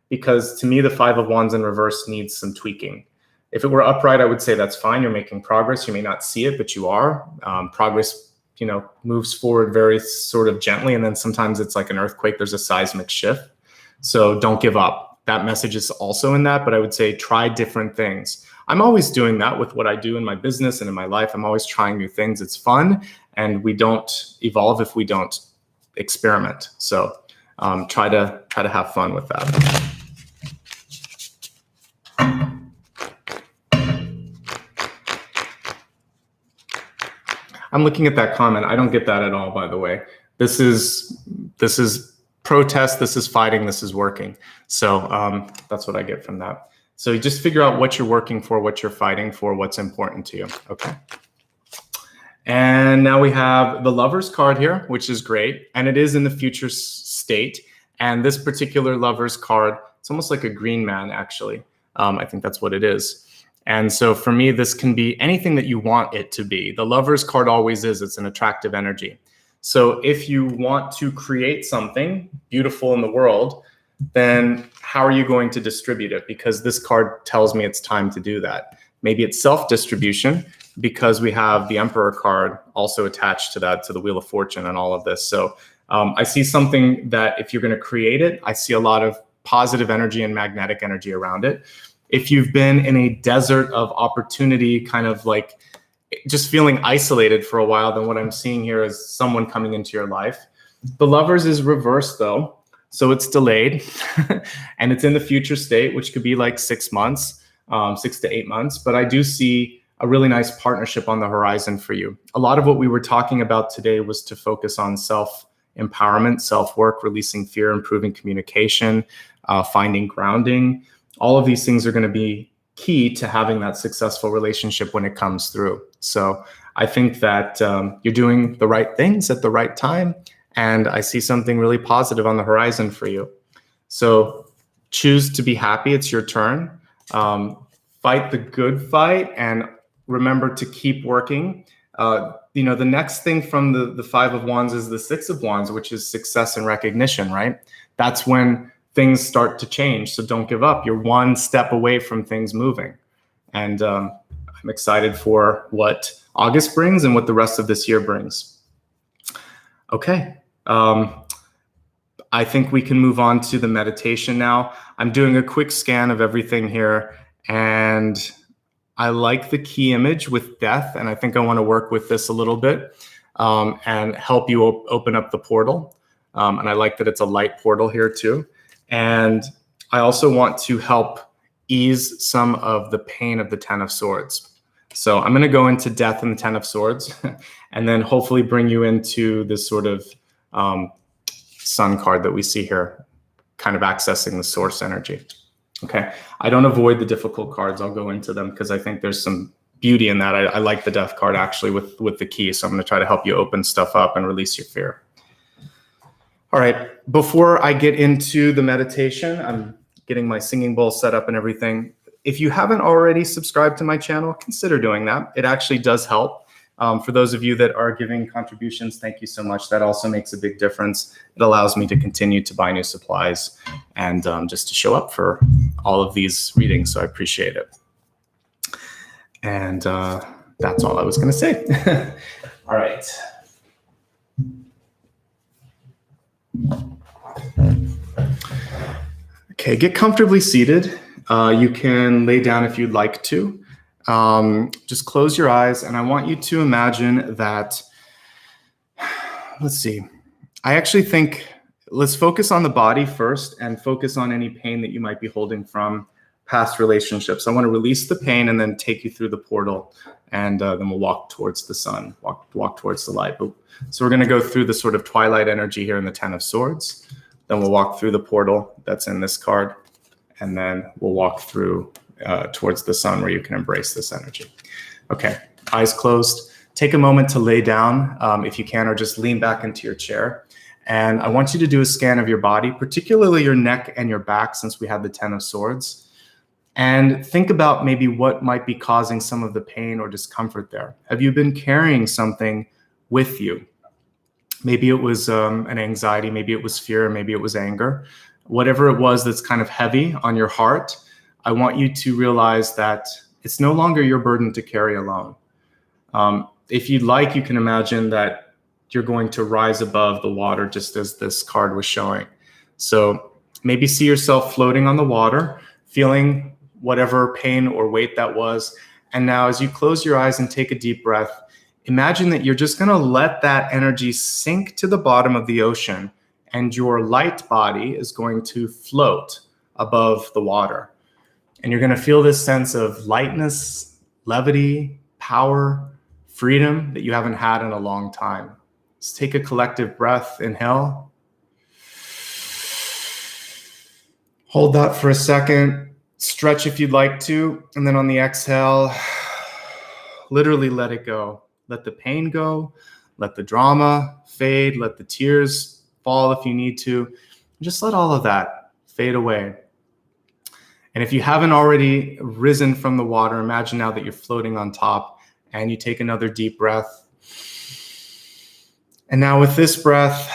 Because to me, the Five of Wands in reverse needs some tweaking. If it were upright, I would say that's fine. You're making progress. You may not see it, but you are. Progress, moves forward very sort of gently. And then sometimes it's like an earthquake. There's a seismic shift. So don't give up. That message is also in that. But I would say try different things. I'm always doing that with what I do in my business and in my life. I'm always trying new things. It's fun. And we don't evolve if we don't experiment. So try to have fun with that. I'm looking at that comment. I don't get that at all, by the way. This is protest. This is fighting. This is working. So that's what I get from that. So you just figure out what you're working for, what you're fighting for, what's important to you. Okay. And now we have the Lovers card here, which is great. And it is in the future state. And this particular Lovers card, it's almost like a green man, actually. I think that's what it is. And so for me, this can be anything that you want it to be. The Lovers card always is. It's an attractive energy. So if you want to create something beautiful in the world, then how are you going to distribute it? Because this card tells me it's time to do that. Maybe it's self-distribution, because we have the Emperor card also attached to that, to the Wheel of Fortune and all of this. So I see something that if you're going to create it, I see a lot of positive energy and magnetic energy around it. If you've been in a desert of opportunity, kind of like just feeling isolated for a while, then what I'm seeing here is someone coming into your life. The Lovers is reversed though, so it's delayed and it's in the future state, which could be like 6 months, 6 to 8 months. But I do see a really nice partnership on the horizon for you. A lot of what we were talking about today was to focus on self-empowerment, self-work, releasing fear, improving communication, finding grounding. All of these things are going to be key to having that successful relationship when it comes through. So I think that you're doing the right things at the right time. And I see something really positive on the horizon for you. So choose to be happy. It's your turn. Fight the good fight and remember to keep working. the next thing from the Five of Wands is the Six of Wands, which is success and recognition, right? That's when things start to change. So don't give up. You're one step away from things moving. And I'm excited for what August brings and what the rest of this year brings. Okay. I think we can move on to the meditation now. I'm doing a quick scan of everything here, and I like the key image with death, and I think I want to work with this a little bit and help you open up the portal. And I like that it's a light portal here too. And I also want to help ease some of the pain of the Ten of Swords. So I'm going to go into death and the Ten of Swords, and then hopefully bring you into this sort of sun card that we see here, kind of accessing the source energy. Okay, I don't avoid the difficult cards. I'll go into them because I think there's some beauty in that. I like the death card actually with the key. So I'm going to try to help you open stuff up and release your fear. All right, before I get into the meditation, I'm getting my singing bowl set up and everything. If you haven't already subscribed to my channel, consider doing that. It actually does help. For those of you that are giving contributions, thank you so much. That also makes a big difference. It allows me to continue to buy new supplies and just to show up for all of these readings, so I appreciate it. And that's all I was going to say. All right. Okay, get comfortably seated. You can lay down if you'd like to. Just close your eyes, and I want you to imagine that, let's see, I actually think, let's focus on the body first and focus on any pain that you might be holding from past relationships. I want to release the pain and then take you through the portal, and then we'll walk towards the sun, walk towards the light. So we're going to go through the sort of twilight energy here in the Ten of Swords. Then we'll walk through the portal that's in this card, and then we'll walk through towards the sun where you can embrace this energy. Okay, eyes closed. Take a moment to lay down if you can, or just lean back into your chair. And I want you to do a scan of your body, particularly your neck and your back, since we have the Ten of Swords. And think about maybe what might be causing some of the pain or discomfort there. Have you been carrying something with you? Maybe it was an anxiety, maybe it was fear, maybe it was anger. Whatever it was that's kind of heavy on your heart, I want you to realize that it's no longer your burden to carry alone. If you'd like, you can imagine that you're going to rise above the water, just as this card was showing. So maybe see yourself floating on the water, feeling whatever pain or weight that was. And now as you close your eyes and take a deep breath, imagine that you're just going to let that energy sink to the bottom of the ocean, and your light body is going to float above the water. And you're going to feel this sense of lightness, levity, power, freedom that you haven't had in a long time. Let's take a collective breath. Inhale. Hold that for a second. Stretch if you'd like to. And then on the exhale, literally let it go. Let the pain go. Let the drama fade. Let the tears fall if you need to. Just let all of that fade away. And if you haven't already risen from the water, imagine now that you're floating on top, and you take another deep breath. And now with this breath,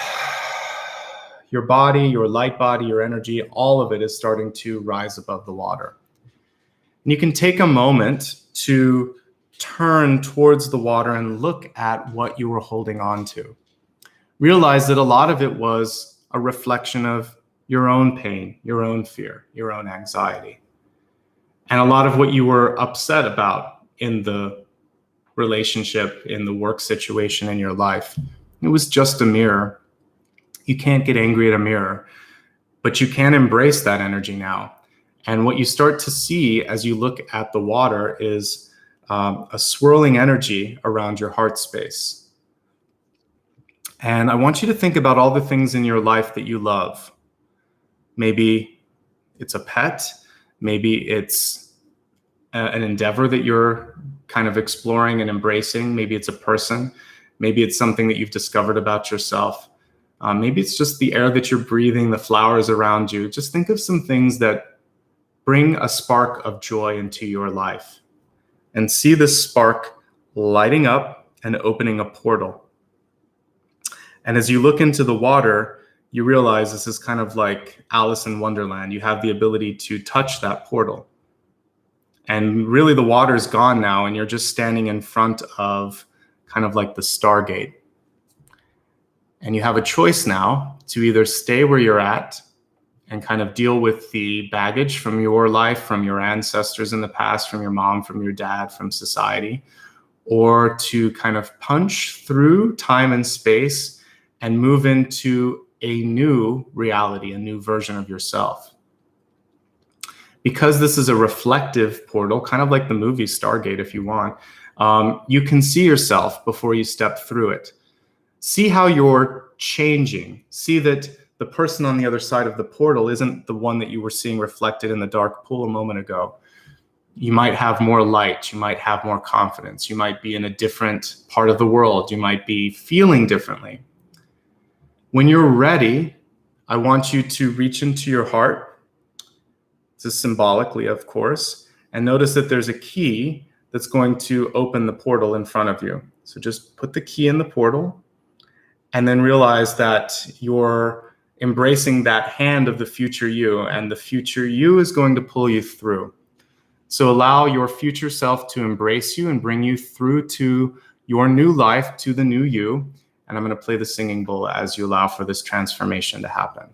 your body, your light body, your energy, all of it is starting to rise above the water. And you can take a moment to turn towards the water and look at what you were holding on to. Realize that a lot of it was a reflection of your own pain, your own fear, your own anxiety. And a lot of what you were upset about in the relationship, in the work situation, in your life, it was just a mirror. You can't get angry at a mirror, but you can embrace that energy now. And what you start to see as you look at the water is a swirling energy around your heart space. And I want you to think about all the things in your life that you love. Maybe it's a pet. Maybe it's an endeavor that you're kind of exploring and embracing. Maybe it's a person. Maybe it's something that you've discovered about yourself. Maybe it's just the air that you're breathing, the flowers around you. Just think of some things that bring a spark of joy into your life. And see this spark lighting up and opening a portal. And as you look into the water, you realize this is kind of like Alice in Wonderland. You have the ability to touch that portal. And really the water is gone now, and you're just standing in front of kind of like the Stargate. And you have a choice now to either stay where you're at and kind of deal with the baggage from your life, from your ancestors in the past, from your mom, from your dad, from society, or to kind of punch through time and space and move into a new reality, a new version of yourself. Because this is a reflective portal, kind of like the movie Stargate if you want, you can see yourself before you step through it. See how you're changing. See that the person on the other side of the portal isn't the one that you were seeing reflected in the dark pool a moment ago. You might have more light. You might have more confidence. You might be in a different part of the world. You might be feeling differently. When you're ready, I want you to reach into your heart. This is symbolically, of course, and notice that there's a key that's going to open the portal in front of you. So just put the key in the portal and then realize that you're embracing that hand of the future you, and the future you is going to pull you through. So allow your future self to embrace you and bring you through to your new life, to the new you. And I'm going to play the singing bowl as you allow for this transformation to happen.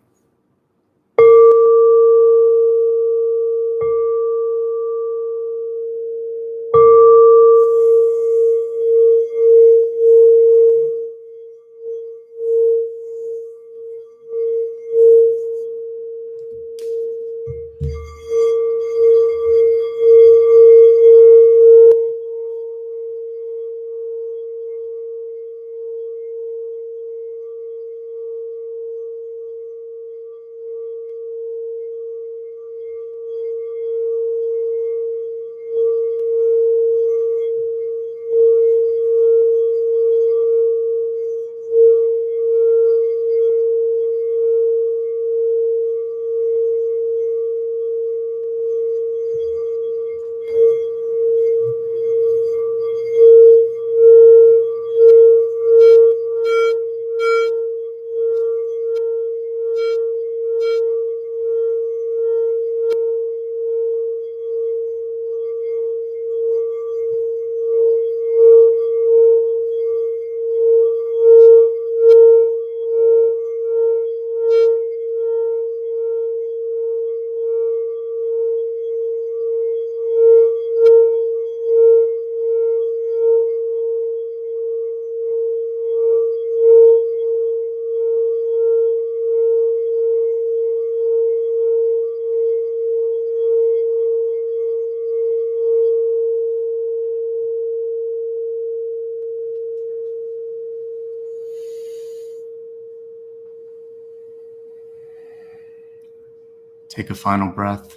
Take a final breath.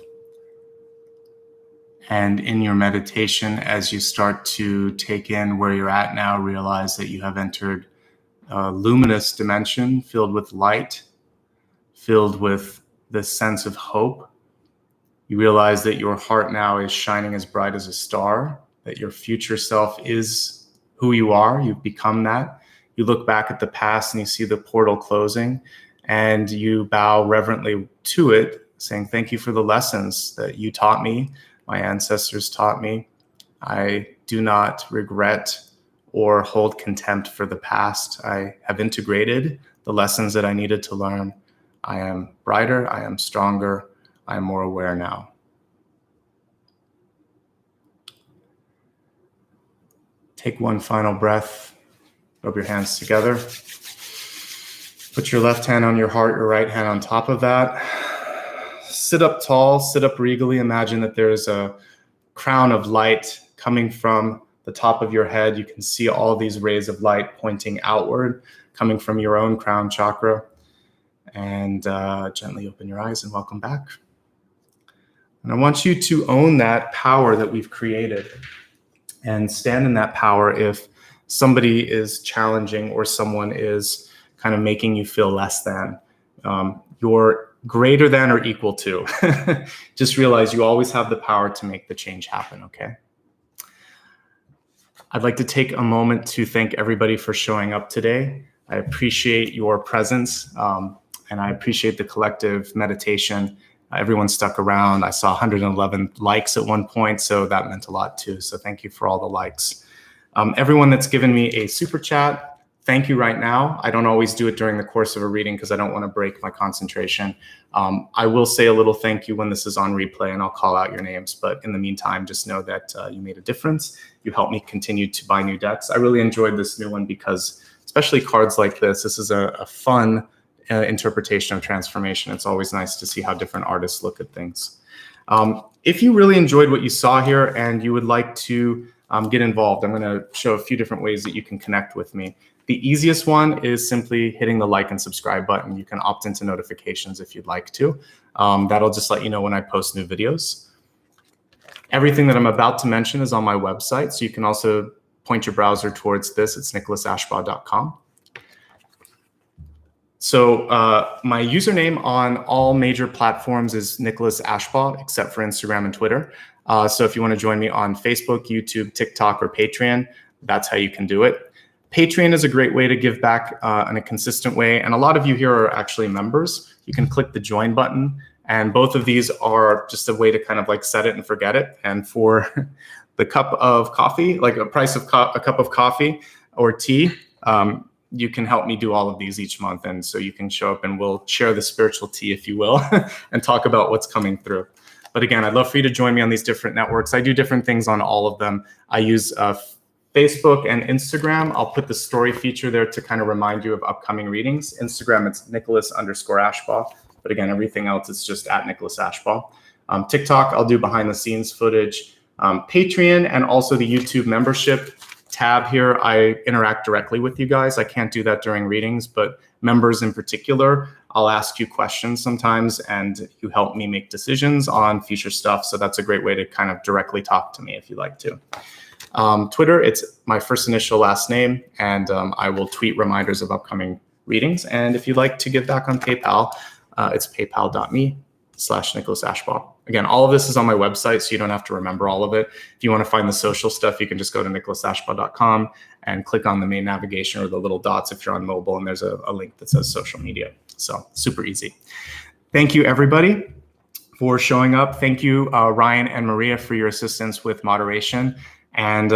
And in your meditation, as you start to take in where you're at now, realize that you have entered a luminous dimension filled with light, filled with the sense of hope. You realize that your heart now is shining as bright as a star, that your future self is who you are. You've become that. You look back at the past and you see the portal closing, and you bow reverently to it, saying, thank you for the lessons that you taught me, my ancestors taught me. I do not regret or hold contempt for the past. I have integrated the lessons that I needed to learn. I am brighter, I am stronger, I am more aware now. Take one final breath, rub your hands together. Put your left hand on your heart, your right hand on top of that. Sit up tall, sit up regally. Imagine that there's a crown of light coming from the top of your head. You can see all these rays of light pointing outward, coming from your own crown chakra. And gently open your eyes and welcome back. And I want you to own that power that we've created and stand in that power if somebody is challenging or someone is kind of making you feel less than. You're greater than or equal to. Just realize you always have the power to make the change happen, okay? I'd like to take a moment to thank everybody for showing up today. I appreciate your presence, and I appreciate the collective meditation. Everyone stuck around. I saw 111 likes at one point, so that meant a lot too. So thank you for all the likes. Everyone that's given me a super chat, thank you right now. I don't always do it during the course of a reading because I don't want to break my concentration. I will say a little thank you when this is on replay, and I'll call out your names. But in the meantime, just know that you made a difference. You helped me continue to buy new decks. I really enjoyed this new one because, especially cards like this is a fun interpretation of transformation. It's always nice to see how different artists look at things. If you really enjoyed what you saw here and you would like to get involved, I'm going to show a few different ways that you can connect with me. The easiest one is simply hitting the like and subscribe button. You can opt into notifications if you'd like to. That'll just let you know when I post new videos. Everything that I'm about to mention is on my website, so you can also point your browser towards this. It's nicholasashbaugh.com. So my username on all major platforms is Nicholas Ashbaugh, except for Instagram and Twitter. So if you want to join me on Facebook, YouTube, TikTok, or Patreon, that's how you can do it. Patreon is a great way to give back in a consistent way. And a lot of you here are actually members. You can click the join button. And both of these are just a way to kind of like set it and forget it. And for the cup of coffee, like a price of a cup of coffee or tea, you can help me do all of these each month. And so you can show up and we'll share the spiritual tea, if you will, and talk about what's coming through. But again, I'd love for you to join me on these different networks. I do different things on all of them. I use Facebook and Instagram. I'll put the story feature there to kind of remind you of upcoming readings. Instagram, it's Nicholas_Ashbaugh. But again, everything else is just at Nicholas Ashbaugh. TikTok, I'll do behind the scenes footage. Patreon and also the YouTube membership tab here, I interact directly with you guys. I can't do that during readings, but members in particular, I'll ask you questions sometimes and you help me make decisions on future stuff. So that's a great way to kind of directly talk to me if you like to. Twitter, it's my first initial last name, and I will tweet reminders of upcoming readings. And if you'd like to give back on PayPal, it's paypal.me/Nicholas Ashbaugh. Again, all of this is on my website, so you don't have to remember all of it. If you want to find the social stuff, you can just go to nicholasashbaugh.com and click on the main navigation or the little dots if you're on mobile, and there's a link that says social media. So super easy. Thank you, everybody, for showing up. Thank you, Ryan and Maria, for your assistance with moderation. And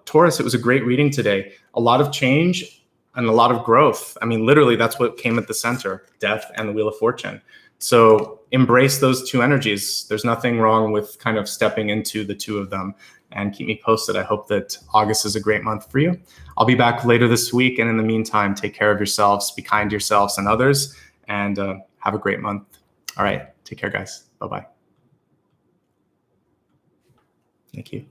Taurus, it was a great reading today. A lot of change and a lot of growth. I mean, literally, that's what came at the center, death and the Wheel of Fortune. So embrace those two energies. There's nothing wrong with kind of stepping into the two of them, and keep me posted. I hope that August is a great month for you. I'll be back later this week. And in the meantime, take care of yourselves, be kind to yourselves and others, and have a great month. All right. Take care, guys. Bye-bye. Thank you.